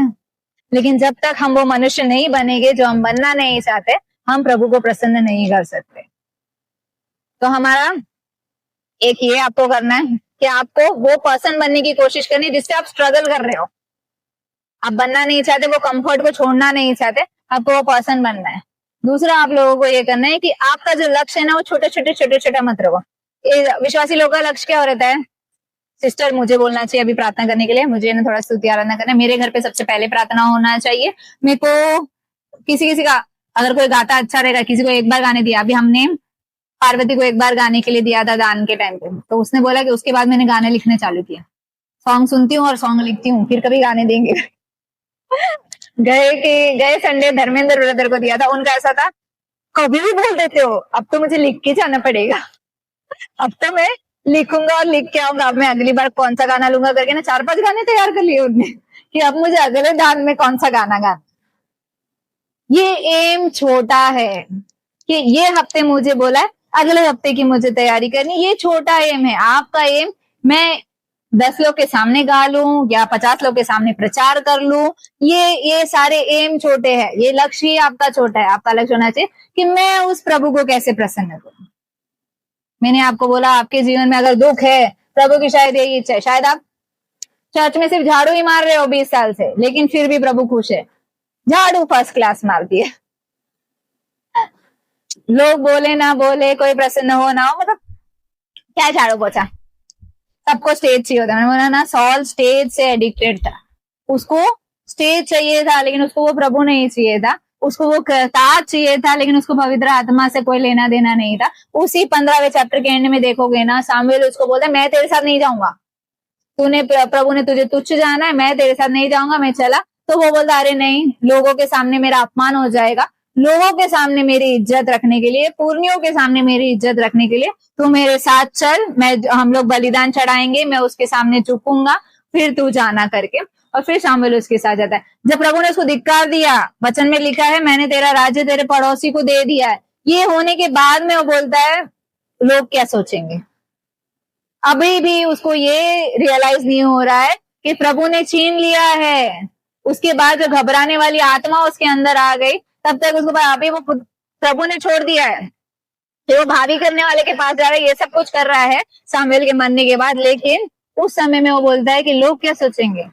लेकिन जब तक हम वो मनुष्य नहीं बनेंगे जो हम बनना नहीं चाहते, हम प्रभु को प्रसन्न नहीं कर सकते। तो हमारा एक ये आपको करना है कि आपको वो पर्सन बनने की कोशिश करनी जिससे आप स्ट्रगल कर रहे हो। आप बनना नहीं चाहते, वो कंफर्ट को छोड़ना नहीं चाहते, आपको वो पर्सन बनना है। दूसरा आप लोगों को ये करना है कि आपका जो लक्ष्य है ना वो छोटे छोटे मत रखो। विश्वासी लोगों का लक्ष्य क्या हो रहता है? सिस्टर मुझे बोलना चाहिए अभी प्रार्थना करने के लिए, मुझे ना थोड़ा स्तुति आराधना करना है, मेरे घर पे सबसे पहले प्रार्थना होना चाहिए। मेरे को किसी का अगर कोई गाता अच्छा रहेगा, किसी को एक बार गाने दिया, अभी हमने पार्वती को एक बार गाने के लिए दिया था दान के टाइम पे, तो उसने बोला कि उसके बाद मैंने गाने लिखने चालू किया। सॉन्ग सुनती हूँ और सॉन्ग लिखती हूँ, फिर कभी गाने देंगे। गए संडे धर्मेंद्र ब्रदर को दिया था, उनका ऐसा था कभी भी बोल देते हो, अब तो मुझे लिख के जाना पड़ेगा। अब तो मैं लिखूंगा और लिख के आऊंगा, अब मैं अगली बार कौन सा गाना लूंगा करके ना 4-5 गाने तैयार कर लिए उनने कि अब मुझे अगले दान में कौन सा गाना गाना। ये एम छोटा है कि ये हफ्ते मुझे बोला है अगले हफ्ते की मुझे तैयारी करनी, ये छोटा एम है। आपका एम मैं 10 लोग के सामने गा लूं या 50 लोग के सामने प्रचार कर लूं, ये सारे एम छोटे हैं। ये लक्ष्य ही आपका छोटा है। आपका लक्ष्य होना चाहिए कि मैं उस प्रभु को कैसे प्रसन्न करूं। मैंने आपको बोला आपके जीवन में अगर दुख है, प्रभु की शायद यही इच्छा है, शायद आप चर्च में सिर्फ झाड़ू ही मार रहे हो 20 साल से, लेकिन फिर भी प्रभु खुश है, झाड़ू फर्स्ट क्लास मार दिए। लोग बोले ना बोले, कोई प्रसन्न हो ना हो, मतलब क्या झाड़ू पोछा, सबको स्टेज चाहिए होता है। मैंने बोला ना सॉल स्टेज से एडिक्टेड था, उसको स्टेज चाहिए था लेकिन उसको वो प्रभु नहीं चाहिए था, उसको वो ताज चाहिए था लेकिन उसको पवित्र आत्मा से कोई लेना देना नहीं था। उसी 15वें चैप्टर के एंड में देखोगे ना, सामुएल उसको बोलता है मैं तेरे साथ नहीं जाऊंगा, तूने प्रभु ने तुझे तुच्छ जाना है, मैं तेरे साथ नहीं जाऊंगा, मैं चला। तो वो बोलता अरे नहीं, लोगों के सामने मेरा अपमान हो जाएगा, लोगों के सामने मेरी इज्जत रखने के लिए, पुर्नियों के सामने मेरी इज्जत रखने के लिए तू मेरे साथ चल, हम लोग बलिदान चढ़ाएंगे, मैं उसके सामने झुकूंगा, फिर तू जाना करके। और फिर शामिल उसके साथ जाता है। जब प्रभु ने उसको धिक्कार दिया, वचन में लिखा है मैंने तेरा राज्य तेरे पड़ोसी को दे दिया है, ये होने के बाद में वो बोलता है लोग क्या सोचेंगे। अभी भी उसको ये रियलाइज नहीं हो रहा है कि प्रभु ने छीन लिया है। उसके बाद जो घबराने वाली आत्मा उसके अंदर आ गई, तब तक उसको अभी वो प्रभु ने छोड़ दिया है कि वो भावी करने वाले के पास जा रहा है, ये सब कुछ कर रहा है शामुएल के मरने के बाद। लेकिन उस समय में वो बोलता है कि लोग क्या सोचेंगे,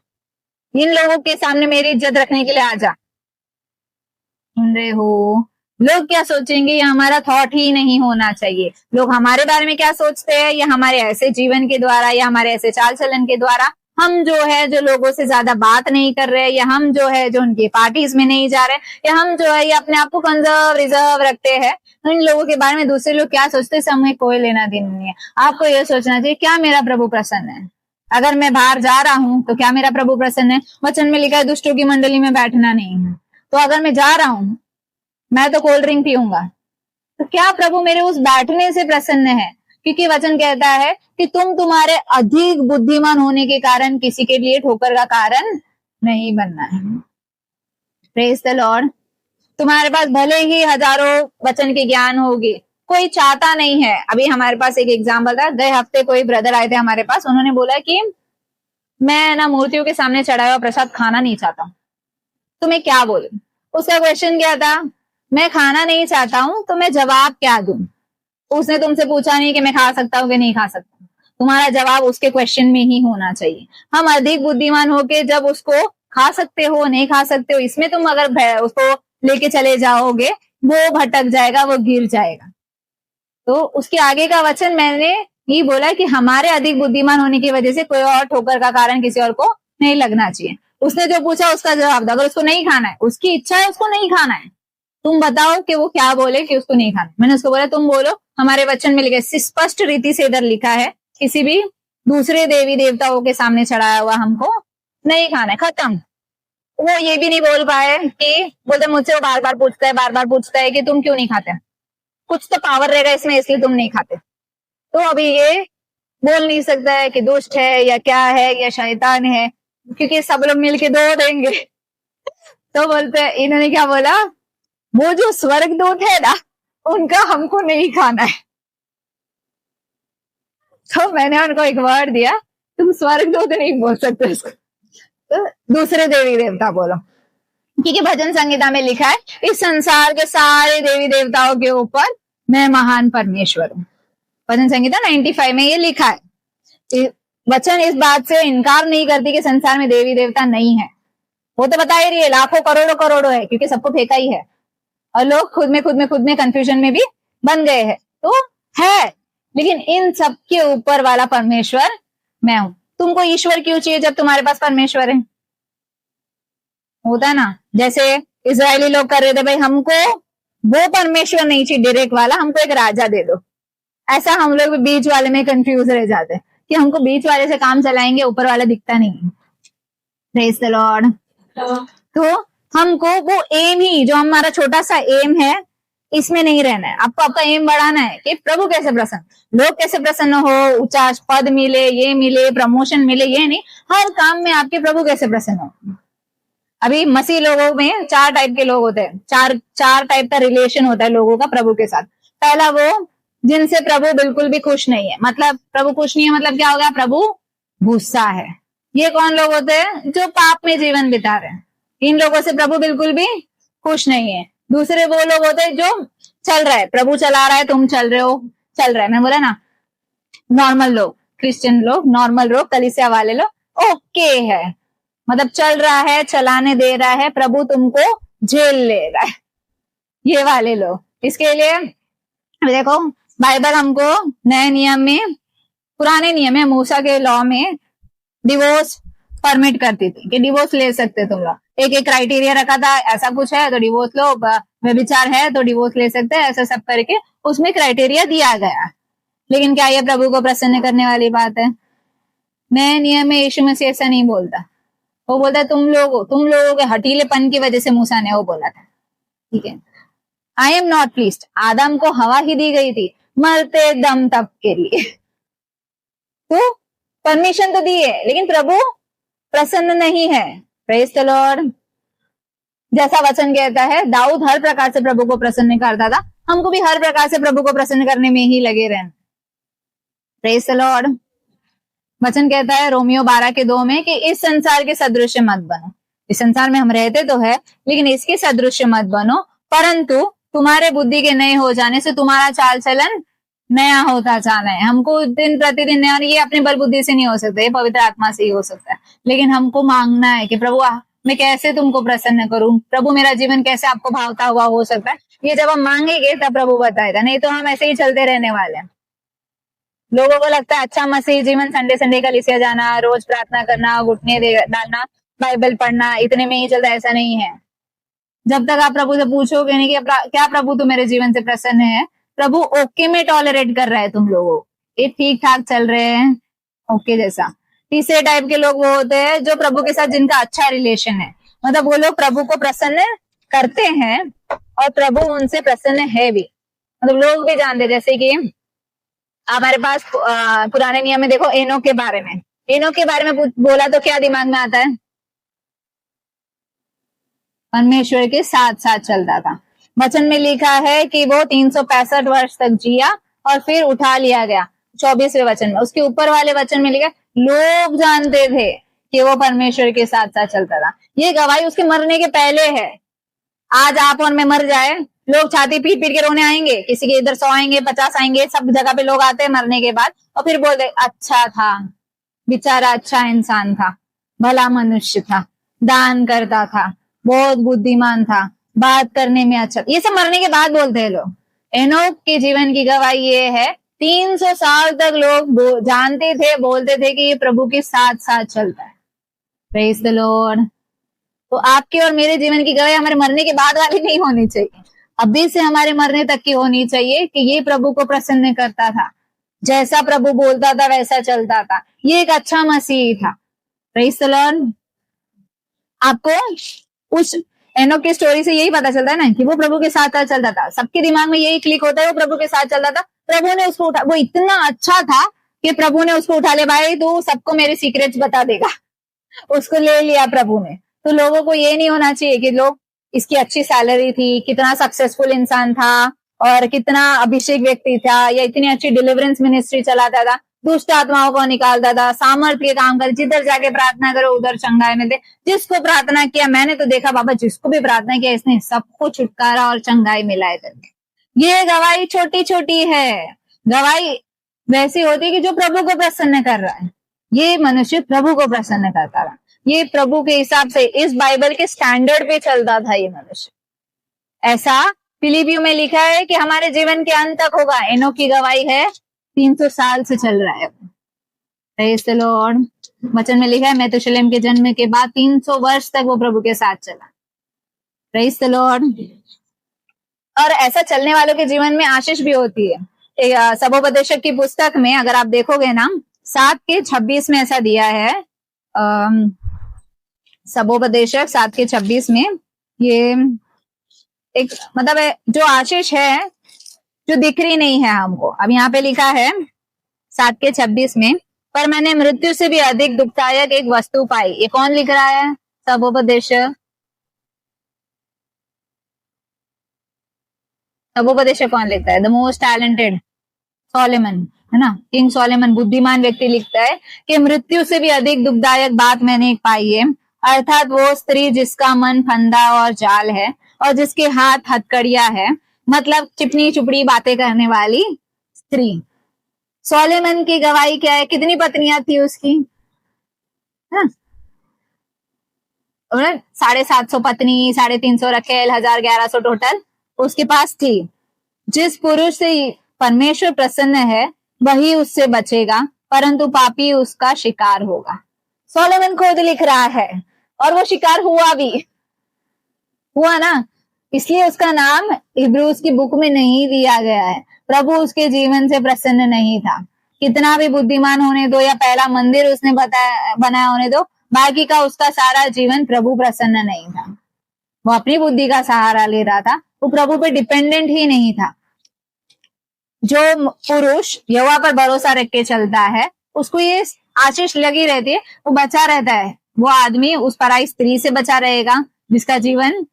इन लोगों के सामने मेरी इज्जत रखने के लिए आ जा। सुन रहे हो, लोग क्या सोचेंगे ये हमारा थॉट ही नहीं होना चाहिए। लोग हमारे बारे में क्या सोचते हैं, या हमारे ऐसे जीवन के द्वारा, या हमारे ऐसे चाल चलन के द्वारा हम जो है जो लोगों से ज्यादा बात नहीं कर रहे, या हम जो है जो उनकी पार्टीज में नहीं जा रहे, या हम जो है ये अपने आप को कंजर्व रिजर्व रखते हैं, इन लोगों के बारे में दूसरे लोग क्या सोचते हैं हमें कोई लेना देना नहीं है। आपको ये सोचना चाहिए क्या मेरा प्रभु प्रसन्न है। अगर मैं बाहर जा रहा हूं तो क्या मेरा प्रभु प्रसन्न है। वचन में लिखा है दुष्टों की मंडली में बैठना नहीं है। तो अगर मैं जा रहा हूं, मैं तो कोल्ड ड्रिंक पीऊंगा, तो क्या प्रभु मेरे उस बैठने से प्रसन्न है। क्योंकि वचन कहता है कि तुम तुम्हारे अधिक बुद्धिमान होने के कारण किसी के लिए ठोकर का कारण नहीं बनना है। Praise the Lord. तुम्हारे पास भले ही हजारों वचन के ज्ञान होगी, कोई चाहता नहीं है। अभी हमारे पास एक एग्जाम्पल था, गए हफ्ते कोई ब्रदर आए थे हमारे पास, उन्होंने बोला कि मैं ना मूर्तियों के सामने चढ़ाया हुआ प्रसाद खाना नहीं चाहता हूं, तो मैं क्या बोलूं। उसका क्वेश्चन क्या था, मैं खाना नहीं चाहता हूं तो मैं जवाब क्या दूं। उसने तुमसे पूछा नहीं कि मैं खा सकता हूं कि नहीं खा सकता, तुम्हारा जवाब उसके क्वेश्चन में ही होना चाहिए। हम अधिक बुद्धिमान होके जब उसको खा सकते हो नहीं खा सकते हो इसमें तुम अगर उसको लेके चले जाओगे, वो भटक जाएगा, वो गिर जाएगा। तो उसके आगे का वचन मैंने ये बोला कि हमारे अधिक बुद्धिमान होने की वजह से कोई और ठोकर का कारण किसी और को नहीं लगना चाहिए। उसने जो पूछा उसका जवाब दो। अगर उसको नहीं खाना है, उसकी इच्छा है उसको नहीं खाना है, तुम बताओ कि वो क्या बोले कि उसको नहीं खाना। मैंने उसको बोला तुम बोलो हमारे वचन में लिखा है, स्पष्ट रीति से इधर लिखा है किसी भी दूसरे देवी देवताओं के सामने चढ़ाया हुआ हमको नहीं खाना है, खत्म। वो ये भी नहीं बोल पाए कि बोलते मुझसे वो बार बार पूछता है कि तुम क्यों नहीं खाते, कुछ तो पावर रहेगा इसमें इसलिए तुम नहीं खाते। तो अभी ये बोल नहीं सकता है कि दुष्ट है या क्या है या शैतान है, क्योंकि सब लोग मिलके दो देंगे। तो बोलते हैं, इन्होंने क्या बोला, वो जो स्वर्गदूत है ना उनका हमको नहीं खाना है। तो मैंने उनको एक वर्ड दिया, तुम स्वर्गदूत नहीं बोल सकते उसको, तो दूसरे देवी देवता बोलो। क्योंकि भजन संहिता में लिखा है इस संसार के सारे देवी देवताओं के ऊपर मैं महान परमेश्वर हूं। भजन संहिता 95 में ये लिखा है। वचन इस बात से इनकार नहीं करती कि संसार में देवी देवता नहीं है, वो तो बता ही रही है लाखों करोड़ों है, क्योंकि सबको फेंका ही है और लोग खुद में कंफ्यूजन में भी बन गए हैं। तो है, लेकिन इन सब के ऊपर वाला परमेश्वर मैं हूं। तुमको ईश्वर क्यों चाहिए जब तुम्हारे पास परमेश्वर है। होता है ना, जैसे इजरायली लोग कर रहे थे, भाई हमको वो परमेश्वर नहीं चाहिए डायरेक्ट वाला, हमको एक राजा दे दो। ऐसा हम लोग बीच वाले में कंफ्यूज रह जाते हैं कि हमको बीच वाले से काम चलाएंगे, ऊपर वाला दिखता नहीं। Praise the Lord. तो हमको वो एम ही, जो हमारा छोटा सा एम है, इसमें नहीं रहना है। आपको आपका एम बढ़ाना है कि प्रभु कैसे प्रसन्न, लोग कैसे प्रसन्न हो, ऊंचा पद मिले, ये मिले, प्रमोशन मिले, ये नहीं, हर काम में आपके प्रभु कैसे प्रसन्न हो। अभी मसीह लोगों में 4 टाइप के लोग होते हैं, चार टाइप का रिलेशन होता है लोगों का प्रभु के साथ। पहला वो जिनसे प्रभु बिल्कुल भी खुश नहीं है, मतलब प्रभु खुश नहीं है मतलब क्या हो गया, प्रभु गुस्सा है। ये कौन लोग होते हैं, जो पाप में जीवन बिता रहे हैं, इन लोगों से प्रभु बिल्कुल भी खुश नहीं है। दूसरे वो लोग होते हैं जो चल रहा है, प्रभु चला रहा है, तुम चल रहे हो, चल रहा है, मैं बोला ना नॉर्मल लोग, क्रिश्चियन लोग, नॉर्मल लोग, कलीसिया वाले लोग ओके है, मतलब चल रहा है, चलाने दे रहा है, प्रभु तुमको झेल ले रहा है, ये वाले लोग। इसके लिए देखो बाइबल हमको नए नियम में, पुराने नियम में, मूसा के लॉ में डिवोर्स परमिट करती थी कि डिवोर्स ले सकते तुम लोग। एक एक क्राइटेरिया रखा था, ऐसा कुछ है तो डिवोर्स लो, व्यभिचार है तो डिवोर्स ले सकते हैं, ऐसा सब करके उसमें क्राइटेरिया दिया गया। लेकिन क्या ये प्रभु को प्रसन्न करने वाली बात है। नए नियम में यीशु मसीह ऐसा नहीं बोलता, वो बोलता है तुम लोगों के हटीलेपन की वजह से मूसा ने वो बोला था, ठीक है। आई एम नॉट प्लीज्ड, आदम को हवा ही दी गई थी मरते दम तक के लिए, तो परमिशन तो दी है, लेकिन प्रभु प्रसन्न नहीं है। Praise the Lord. जैसा वचन कहता है दाऊद हर प्रकार से प्रभु को प्रसन्न करता था, हमको भी हर प्रकार से प्रभु को प्रसन्न करने में ही लगे रहना। Praise the Lord. वचन कहता है रोमियो 12:2 में कि इस संसार के सदृश मत बनो। इस संसार में हम रहते तो है, लेकिन इसके सदृश मत बनो, परंतु तुम्हारे बुद्धि के नए हो जाने से तुम्हारा चाल चलन नया होता जाना है हमको दिन प्रतिदिन नया। ये अपने बल बुद्धि से नहीं हो सकता, ये पवित्र आत्मा से ही हो सकता है। लेकिन हमको मांगना है कि प्रभु मैं कैसे तुमको प्रसन्न करूं, प्रभु मेरा जीवन कैसे आपको भावता हुआ हो सकता है। ये जब हम मांगेंगे तब प्रभु बताएगा, नहीं तो हम ऐसे ही चलते रहने वाले हैं। लोगों को लगता है अच्छा मसीह जीवन संडे संडे का लिसिया जाना, रोज प्रार्थना करना, घुटने डालना, बाइबल पढ़ना, इतने में ही चलता। ऐसा नहीं है। जब तक आप प्रभु से पूछोगे नहीं कि क्या प्रभु तू मेरे जीवन से प्रसन्न है, प्रभु ओके में टॉलरेट कर रहा है तुम लोगों, ये ठीक ठाक चल रहे हैं ओके जैसा। तीसरे टाइप के लोग वो होते हैं जो प्रभु के साथ जिनका अच्छा रिलेशन है, मतलब वो लोग प्रभु को प्रसन्न करते हैं और प्रभु उनसे प्रसन्न है भी। मतलब लोग भी जानते, जैसे कि हमारे पास पुराने नियम में देखो एनोक के बारे में, एनोक के बारे में बोला तो क्या दिमाग में आता है? परमेश्वर के साथ साथ चलता था। वचन में लिखा है कि वो 365 वर्ष तक जिया और फिर उठा लिया गया। 24वें वचन में, उसके ऊपर वाले वचन में लिखा लोग जानते थे कि वो परमेश्वर के साथ साथ चलता था। ये गवाही उसके मरने के पहले है। आज आप और मैं मर जाए, लोग छाती पीट पीट के रोने आएंगे, किसी के इधर 100 आएंगे, 50 आएंगे, सब जगह पे लोग आते हैं मरने के बाद और फिर बोलते अच्छा था, बेचारा अच्छा इंसान था, भला मनुष्य था, दान करता था, बहुत बुद्धिमान था, बात करने में अच्छा। ये सब मरने के बाद बोलते हैं लोग। एनोक के जीवन की गवाही ये है 300 साल तक लोग जानते थे, बोलते थे कि ये प्रभु के साथ साथ चलता है। Praise the Lord. तो आपके और मेरे जीवन की गवाही हमारे मरने के बाद वाली नहीं होनी चाहिए, अभी से हमारे मरने तक की होनी चाहिए कि ये प्रभु को प्रसन्न करता था, जैसा प्रभु बोलता था वैसा चलता था, ये एक अच्छा मसीह था। Praise the Lord. आपको उस एनोक की स्टोरी से यही पता चलता है ना कि वो प्रभु के साथ साथ चलता था। सबके दिमाग में यही क्लिक होता है वो प्रभु के साथ चलता था। प्रभु ने उसको उठा, वो इतना अच्छा था कि प्रभु ने उसको उठा ले, भाई तू सबको मेरे सीक्रेट्स बता देगा। उसको ले लिया प्रभु ने। तो लोगों को ये नहीं होना चाहिए कि लोग इसकी अच्छी सैलरी थी, कितना सक्सेसफुल इंसान था और कितना अभिषेक व्यक्ति था, या इतनी अच्छी डिलीवरेंस मिनिस्ट्री चलाता था, दुष्ट आत्माओं को निकालता था, सामर्थ्य के काम कर, जिधर जाके प्रार्थना करो उधर चंगाई मिलते। जिसको प्रार्थना किया, मैंने तो देखा बाबा जिसको भी प्रार्थना किया इसने सबको छुटकारा और चंगाई मिलाए करके। ये गवाही छोटी छोटी है। गवाही वैसी होती है कि जो प्रभु को प्रसन्न कर रहा है। ये मनुष्य प्रभु को प्रसन्न करता रहा, ये प्रभु के हिसाब से इस बाइबल के स्टैंडर्ड पे चलता था ये मनुष्य। ऐसा फिलिपियों में लिखा है कि हमारे जीवन के अंत तक होगा। एनोक की गवाही है 300 साल से चल रहा है। Praise the Lord. वचन में लिखा है मेतुशलेम के जन्म के बाद 300 वर्ष तक वो प्रभु के साथ चला। Praise the Lord. और ऐसा चलने वालों के जीवन में आशीष भी होती है। सबोपदेशक की पुस्तक में अगर आप देखोगे ना 7:26 में ऐसा दिया है। सबोपदेशक 7:26 में ये एक मतलब है, जो आशीष है जो दिख रही नहीं है हमको। अब यहाँ पे लिखा है 7:26 में, पर मैंने मृत्यु से भी अधिक दुखदायक एक वस्तु पाई। ये कौन लिख रहा है? सबोपदेशक। सबोपदेशक कौन लिखता है? द मोस्ट टैलेंटेड सोलोमन, है ना, किंग सोलोमन, बुद्धिमान व्यक्ति लिखता है कि मृत्यु से भी अधिक दुखदायक बात मैंने एक पाई है, अर्थात वो स्त्री जिसका मन फंदा और जाल है और जिसके हाथ हथकड़िया है, मतलब चिपनी चुपड़ी बातें करने वाली स्त्री। सोलोमन की गवाही क्या है? कितनी पत्नियां थी उसकी? 750 पत्नी, 350 रखेल, 1100 टोटल उसके पास थी। जिस पुरुष से परमेश्वर प्रसन्न है वही उससे बचेगा, परंतु पापी उसका शिकार होगा। सोलोमन खुद लिख रहा है और वो शिकार हुआ भी, हुआ ना, इसलिए उसका नाम हिब्रूज की बुक में नहीं दिया गया है। प्रभु उसके जीवन से प्रसन्न नहीं था। कितना भी बुद्धिमान होने दो या पहला मंदिर उसने बनाया होने दो, बाकी का उसका सारा जीवन प्रभु प्रसन्न नहीं था। वो अपनी बुद्धि का सहारा ले रहा था, वो प्रभु पे डिपेंडेंट ही नहीं था। जो पुरुष यहोवा पर भरोसा रख के चलता है उसको ये आशीष लगी रहती है, वो बचा रहता है। वो आदमी उस पराई स्त्री से बचा रहेगा जिसका जीवन,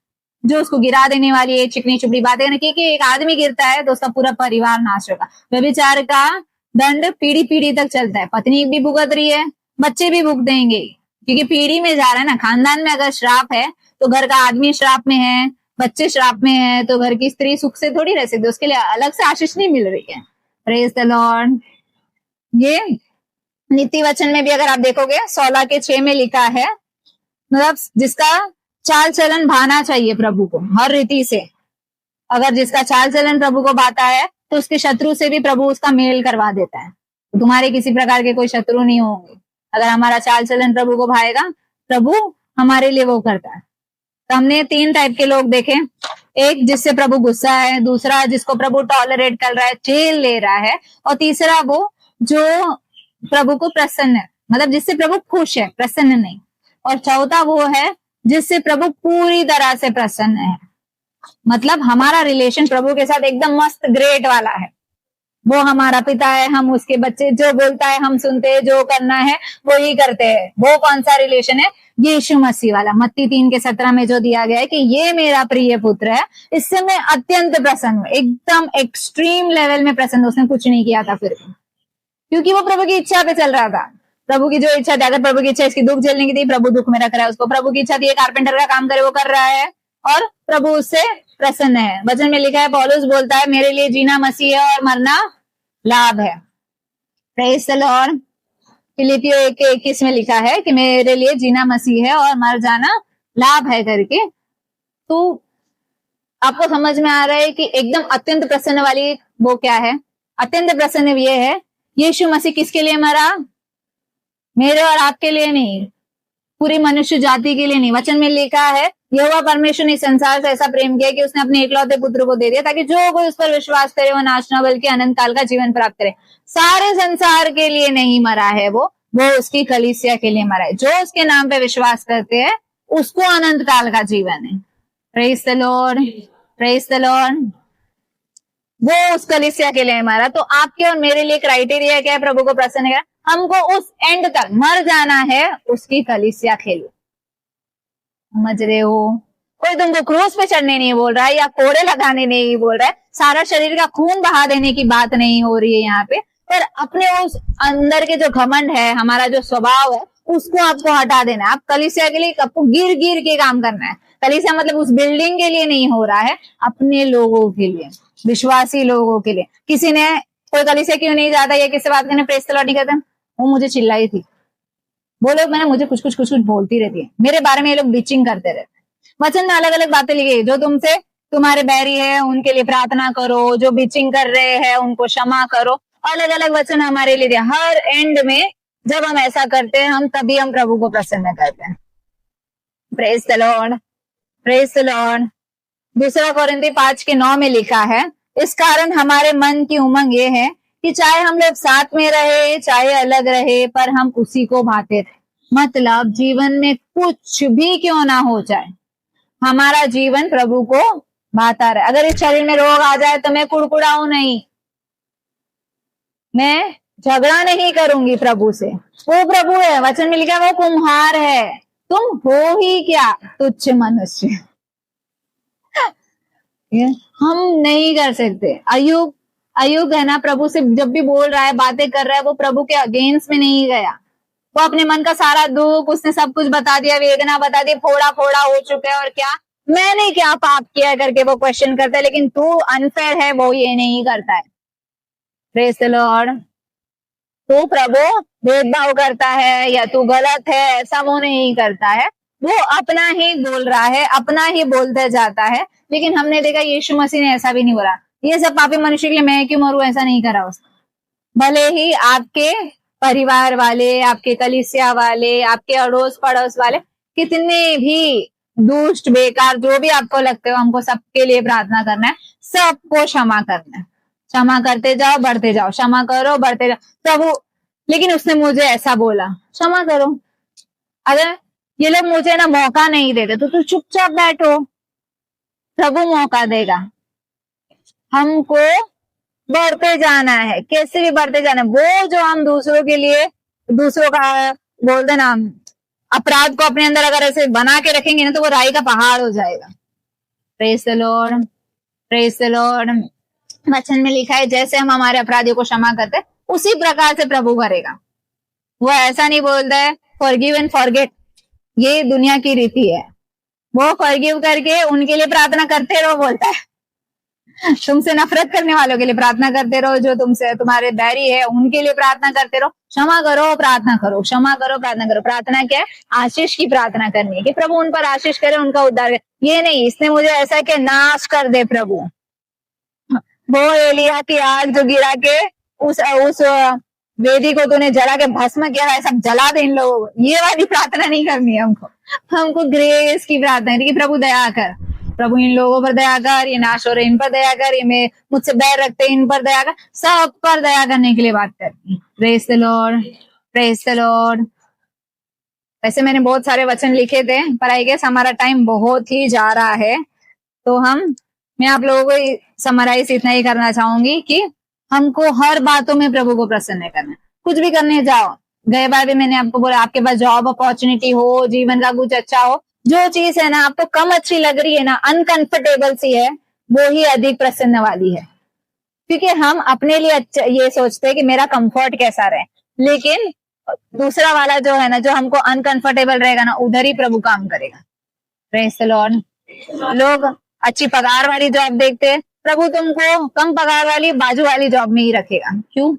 जो उसको गिरा देने वाली है चिकनी चुपड़ी बातें, क्योंकि एक आदमी गिरता है तो उसका पूरा परिवार नाश होगा। व्यभिचार का दंड पीढ़ी पीढ़ी तक चलता है। पत्नी भी भुगत रही है, बच्चे भी भुगत देंगे, क्योंकि पीढ़ी में जा रहा है ना। खानदान में अगर श्राप है तो घर का आदमी श्राप में है, बच्चे श्राप में है, तो घर की स्त्री सुख से थोड़ी रह सकती, उसके लिए अलग से आशीष नहीं मिल रही है। Praise the Lord. ये नीति वचन में भी अगर आप देखोगे 16:6 में लिखा है, मतलब जिसका चाल चलन भाना चाहिए प्रभु को हर रीति से। अगर जिसका चाल चलन प्रभु को भाता है तो उसके शत्रु से भी प्रभु उसका मेल करवा देता है। तो तुम्हारे किसी प्रकार के कोई शत्रु नहीं होंगे अगर हमारा चाल चलन प्रभु को भाएगा। प्रभु हमारे लिए वो करता है। तो हमने 3 टाइप के लोग देखे, एक जिससे प्रभु गुस्सा है, दूसरा जिसको प्रभु टॉलरेट कर रहा है, झेल ले रहा है, और तीसरा वो जो प्रभु को प्रसन्न है, मतलब जिससे प्रभु खुश है, प्रसन्न नहीं, और चौथा वो है जिससे प्रभु पूरी तरह से प्रसन्न है। मतलब हमारा रिलेशन प्रभु के साथ एकदम मस्त ग्रेट वाला है। वो हमारा पिता है, हम उसके बच्चे, जो बोलता है हम सुनते हैं, जो करना है वो ही करते हैं। वो कौन सा रिलेशन है? यीशु मसीह वाला। मत्ती 3:17 में जो दिया गया है कि ये मेरा प्रिय पुत्र है, इससे मैं अत्यंत प्रसन्न हूँ, एकदम एक्सट्रीम लेवल में प्रसन्न। उसने कुछ नहीं किया था फिर भी, क्योंकि वो प्रभु की इच्छा पे चल रहा था। प्रभु की जो इच्छा थी, अगर प्रभु की इच्छा इसकी दुख झेलने की थी, प्रभु दुख में रख रहा है उसको। प्रभु की इच्छा थी कारपेंटर का काम करे, वो कर रहा है, और प्रभु उससे प्रसन्न है। वचन में लिखा है, पौलुस बोलता है मेरे लिए जीना मसीह है और मरना लाभ है। Praise the Lord. फिलिपियों 1:21 में लिखा है कि मेरे लिए जीना मसीह है और मर जाना लाभ है करके। तो आपको समझ में आ रहा है कि एकदम अत्यंत प्रसन्न वाली वो क्या है? अत्यंत प्रसन्न ये है, यीशु मसीह किसके लिए मरा? मेरे और आपके लिए नहीं, पूरी मनुष्य जाति के लिए नहीं। वचन में लिखा है, यहोवा परमेश्वर ने संसार से ऐसा प्रेम किया कि उसने अपने एकलौते पुत्र को दे दिया, ताकि जो कोई उस पर विश्वास करे वो नाश न बल्कि अनंत काल का जीवन प्राप्त करे। सारे संसार के लिए नहीं मरा है वो उसकी कलीसिया के लिए मरा है। जो उसके नाम पे विश्वास करते हैं उसको अनंत काल का जीवन है। Praise the lord, praise the Lord. वो उस कलीसिया के लिए मरा। तो आपके और मेरे लिए क्राइटेरिया क्या है प्रभु को प्रसन्न करना? हमको उस एंड तक मर जाना है उसकी कलीसिया के लिए। समझ रहे हो? कोई तुमको क्रूस पे चढ़ने नहीं बोल रहा है या कोड़े लगाने नहीं बोल रहा है, सारा शरीर का खून बहा देने की बात नहीं हो रही है यहाँ पे, पर अपने उस अंदर के जो घमंड है, हमारा जो स्वभाव है, उसको आपको हटा देना है। आप कलीसिया के लिए आपको गिर गिर के काम करना है। कलीसिया मतलब उस बिल्डिंग के लिए नहीं हो रहा है, अपने लोगों के लिए, विश्वासी लोगों के लिए। किसी ने कोई कलीसिया क्यों नहीं जाता या किसी बात करने प्रेस नहीं करता, वो मुझे चिल्लाई थी, वो लोग मैंने मुझे कुछ कुछ बोलती रहती है, मेरे बारे में ये लोग बिचिंग करते रहते हैं। वचन में अलग अलग बातें लिखी है, जो तुमसे तुम्हारे बैरी है उनके लिए प्रार्थना करो, जो बिचिंग कर रहे हैं उनको क्षमा करो। अलग अलग वचन हमारे लिए दिया। हर एंड में जब हम ऐसा करते हैं, हम तभी हम प्रभु को प्रसन्न करते हैं। Praise the lord, praise the Lord. 2 कोरिन्थी 5:9 में लिखा है, इस कारण हमारे मन की उमंग ये है कि चाहे हम लोग साथ में रहे चाहे अलग रहे, पर हम उसी को भाते रहे। मतलब जीवन में कुछ भी क्यों ना हो जाए, हमारा जीवन प्रभु को भाता रहे। अगर इस शरीर में रोग आ जाए तो मैं कुड़कुड़ाऊं नहीं, मैं झगड़ा नहीं करूंगी प्रभु से। वो प्रभु है, वचन में लिखा वो कुम्हार है, तुम हो ही क्या तुच्छ मनुष्य। हम नहीं कर सकते। अयुब है ना, प्रभु से जब भी बोल रहा है, बातें कर रहा है, वो प्रभु के अगेंस्ट में नहीं गया। वो अपने मन का सारा दुख उसने सब कुछ बता दिया, वेदना बता दी, फोड़ा फोड़ा हो चुका है, और क्या मैंने क्या पाप किया करके वो क्वेश्चन करता है। लेकिन तू अनफेयर है, वो ये नहीं करता है। Praise the Lord. तू प्रभु भेदभाव करता है या तू गलत है, ऐसा वो नहीं करता है। वो अपना ही बोल रहा है, अपना ही बोलते जाता है। लेकिन हमने देखा यीशु मसीह ने ऐसा भी नहीं बोला, ये सब पापी मनुष्य के लिए मैं क्यों मरूं, ऐसा नहीं करा उसने। भले ही आपके परिवार वाले, आपके कलीसिया वाले, आपके अड़ोस पड़ोस वाले कितने भी दुष्ट बेकार जो भी आपको लगते हो, हमको सबके लिए प्रार्थना करना है, सबको क्षमा करना है। क्षमा करते जाओ, बढ़ते जाओ, क्षमा करो, बढ़ते जाओ प्रभु। लेकिन उसने मुझे ऐसा बोला, क्षमा करो। अगर ये लोग मुझे ना मौका नहीं देते तो तू चुपचाप बैठो, प्रभु मौका देगा। हमको बढ़ते जाना है, कैसे भी बढ़ते जाना है। वो जो हम दूसरों के लिए, दूसरों का बोलते ना, अपराध को अपने अंदर अगर ऐसे बना के रखेंगे ना, तो वो राई का पहाड़ हो जाएगा। Praise the lord, praise the Lord. वचन में लिखा है, जैसे हम हमारे अपराधियों को क्षमा करते हैं, उसी प्रकार से प्रभु करेगा। वो ऐसा नहीं बोलता है फॉरगिव एंड फॉरगेट, ये दुनिया की रीति है। वो फॉरगिव करके उनके लिए प्रार्थना करते रहो बोलता है, तुमसे नफरत करने वालों के लिए प्रार्थना करते रहो, जो तुमसे तुम्हारे बैरी है उनके लिए प्रार्थना करते रहो। क्षमा करो, प्रार्थना करो, क्षमा करो, प्रार्थना करो। प्रार्थना क्या है? आशीष की प्रार्थना करनी है कि प्रभु उन पर आशीष करे, उनका उद्धार करे। ये नहीं इसने मुझे ऐसा कि नाश कर दे प्रभु। वो एलिया की आग जो गिरा के उस वेदी को तूने जला के भस्म किया है, सब जला दे इन लोगों को। ये वाली प्रार्थना नहीं करनी है हमको ग्रेस की प्रार्थना है कि प्रभु दया कर, प्रभु इन लोगों पर दया कर, ये नाश हो रहे इन पर दया कर, ये मुझसे बैर रखते इन पर दया कर, सब पर दया करने के लिए बात करनी। Praise the lord, praise the Lord. वैसे मैंने बहुत सारे वचन लिखे थे, पर आई गेस हमारा टाइम बहुत ही जा रहा है, तो मैं आप लोगों को समराइज इतना ही करना चाहूंगी कि हमको हर बातों में प्रभु को प्रसन्न करना। कुछ भी करने जाओ, गए बार भी मैंने आपको बोला, आपके पास जॉब अपॉर्चुनिटी हो, जीवन का कुछ अच्छा हो, जो चीज है ना आपको कम अच्छी लग रही है ना, अनकंफर्टेबल सी है, वो ही अधिक प्रसन्न वाली है। क्योंकि हम अपने लिए अच्छा ये सोचते हैं कि मेरा कंफर्ट कैसा रहे, लेकिन दूसरा वाला जो है ना, जो हमको अनकंफर्टेबल रहेगा ना, उधर ही प्रभु काम करेगा। Praise the Lord. लोग अच्छी पगार वाली जॉब देखते हैं, प्रभु तुमको कम पगार वाली बाजू वाली जॉब में ही रखेगा। क्यों?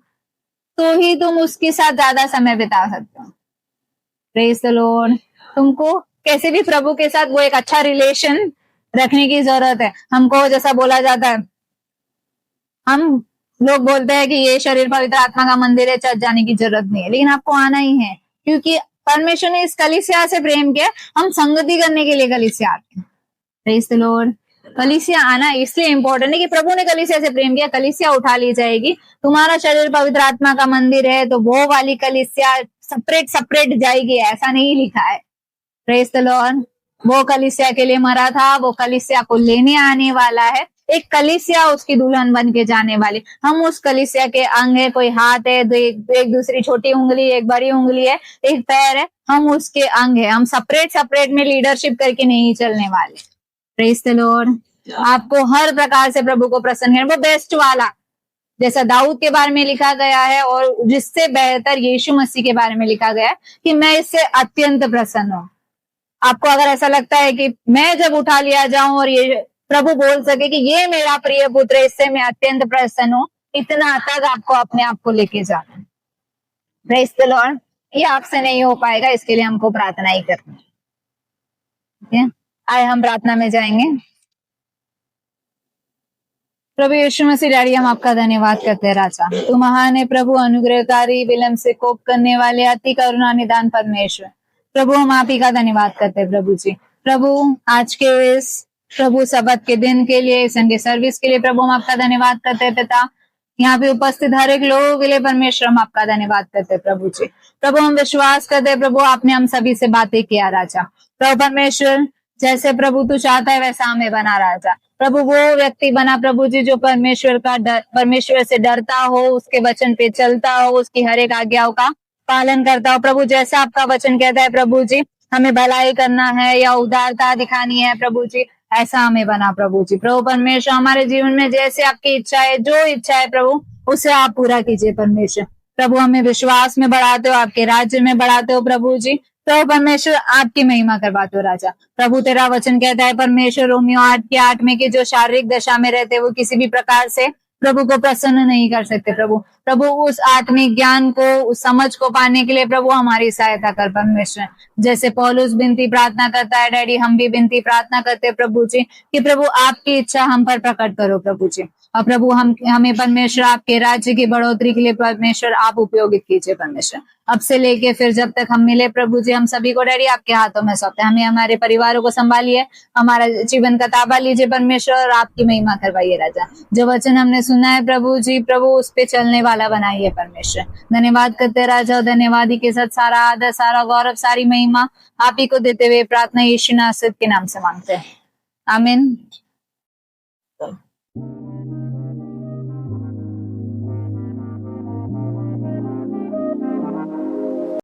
तो ही तुम उसके साथ ज्यादा समय बिता सकते हो। Praise the Lord. तुमको कैसे भी प्रभु के साथ वो एक अच्छा रिलेशन रखने की जरूरत है। हमको जैसा बोला जाता है, हम लोग बोलते हैं कि ये शरीर पवित्र आत्मा का मंदिर है, चर्च जाने की जरूरत नहीं है, लेकिन आपको आना ही है, क्योंकि परमेश्वर ने इस कलीसिया से प्रेम किया। हम संगति करने के लिए कलीसिया आते हैं। Praise the Lord. कलीसिया आना इसलिए इंपॉर्टेंट है कि प्रभु ने कलीसिया से प्रेम किया, कलीसिया उठा ली जाएगी। तुम्हारा शरीर पवित्र आत्मा का मंदिर है, तो वो वाली कलीसिया सेपरेट सेपरेट जाएगी, ऐसा नहीं लिखा है। Praise the Lord. वो कलीसिया के लिए मरा था, वो कलीसिया को लेने आने वाला है। एक कलीसिया उसकी दुल्हन बन के जाने वाली। हम उस कलीसिया के अंग है, कोई हाथ है, एक दूसरी छोटी उंगली, एक बड़ी उंगली है, एक पैर है, हम उसके अंग है। हम सेपरेट सेपरेट में लीडरशिप करके नहीं चलने वाले। Praise the Lord. आपको हर प्रकार से प्रभु को प्रसन्न करना, वो बेस्ट वाला, जैसा दाऊद के बारे में लिखा गया है, और जिससे बेहतर यीशु मसीह के बारे में लिखा गया है कि मैं इससे अत्यंत प्रसन्न हूं। आपको अगर ऐसा लगता है कि मैं जब उठा लिया जाऊं और ये प्रभु बोल सके कि ये मेरा प्रिय पुत्र है, इससे मैं अत्यंत प्रसन्न हूं, इतना तक आपको अपने आप को लेके जाना। Praise the Lord. ये आपसे नहीं हो पाएगा, इसके लिए हमको प्रार्थना ही करनी है। आए हम प्रार्थना में जाएंगे। प्रभु यीशु मसीह डैडी, हम आपका धन्यवाद करते हैं राजा। तू महान है प्रभु, अनुग्रहकारी, विलंब से कोप करने वाले, अति करुणा निदान परमेश्वर। प्रभु हम आप ही का धन्यवाद करते हैं प्रभु जी। प्रभु आज के इस प्रभु सबत के दिन के लिए, संडे सर्विस के लिए प्रभु हम आपका धन्यवाद करते हैं पिता। यहाँ पे उपस्थित हर एक लोगों के लिए परमेश्वर हम आपका धन्यवाद करते हैं प्रभु जी। प्रभु हम विश्वास करते हैं प्रभु, आपने हम सभी से बातें किया राजा। प्रभु परमेश्वर, जैसे प्रभु तू चाहता है वैसा हमें बना राजा। प्रभु वो व्यक्ति बना प्रभु जी जो परमेश्वर से डरता हो, उसके वचन पे चलता हो, उसकी हर एक आज्ञाओं का पालन करता हो। प्रभु जैसा आपका वचन कहता है प्रभु जी, हमें भलाई करना है या उदारता दिखानी है प्रभु जी, ऐसा हमें बना प्रभु जी। प्रभु परमेश्वर, हमारे जीवन में जैसे आपकी इच्छा है, जो इच्छा है प्रभु, उसे आप पूरा कीजिए परमेश्वर। प्रभु हमें विश्वास में बढ़ाते हो, आपके राज्य में बढ़ाते हो प्रभु जी। प्रभु परमेश्वर, आपकी महिमा करवाते हो राजा। प्रभु तेरा वचन कहता है परमेश्वर रोमियो 8:8 में कि जो शारीरिक दशा में रहते हैं वो किसी भी प्रकार से प्रभु को प्रसन्न नहीं कर सकते। प्रभु उस आत्मिक ज्ञान को, उस समझ को पाने के लिए प्रभु हमारी सहायता कर परमेश्वर। जैसे पौलुस विनती प्रार्थना करता है डैडी, हम भी विनती प्रार्थना करते हैं प्रभु जी कि प्रभु आपकी इच्छा हम पर प्रकट करो प्रभु जी। और प्रभु हमें परमेश्वर आपके राज्य की बढ़ोतरी के लिए परमेश्वर आप उपयोगित कीजिए परमेश्वर। अब से लेके फिर जब तक हम मिले प्रभु जी, हम सभी को डैडी आपके हाथों में सौंपते हैं। हमें हमारे परिवारों को संभालिए, हमारा जीवन का ताबा लीजिए परमेश्वर, और आपकी महिमा करवाइए राजा। जो वचन हमने सुना है प्रभु जी, प्रभु उस पे चलने वाला बनाइए परमेश्वर। धन्यवाद करते राजा, और धन्यवाद ही के साथ सारा आदर, सारा गौरव, सारी महिमा आप ही को देते हुए प्रार्थना यीशु नासरत के नाम से मांगते हैं, आमीन।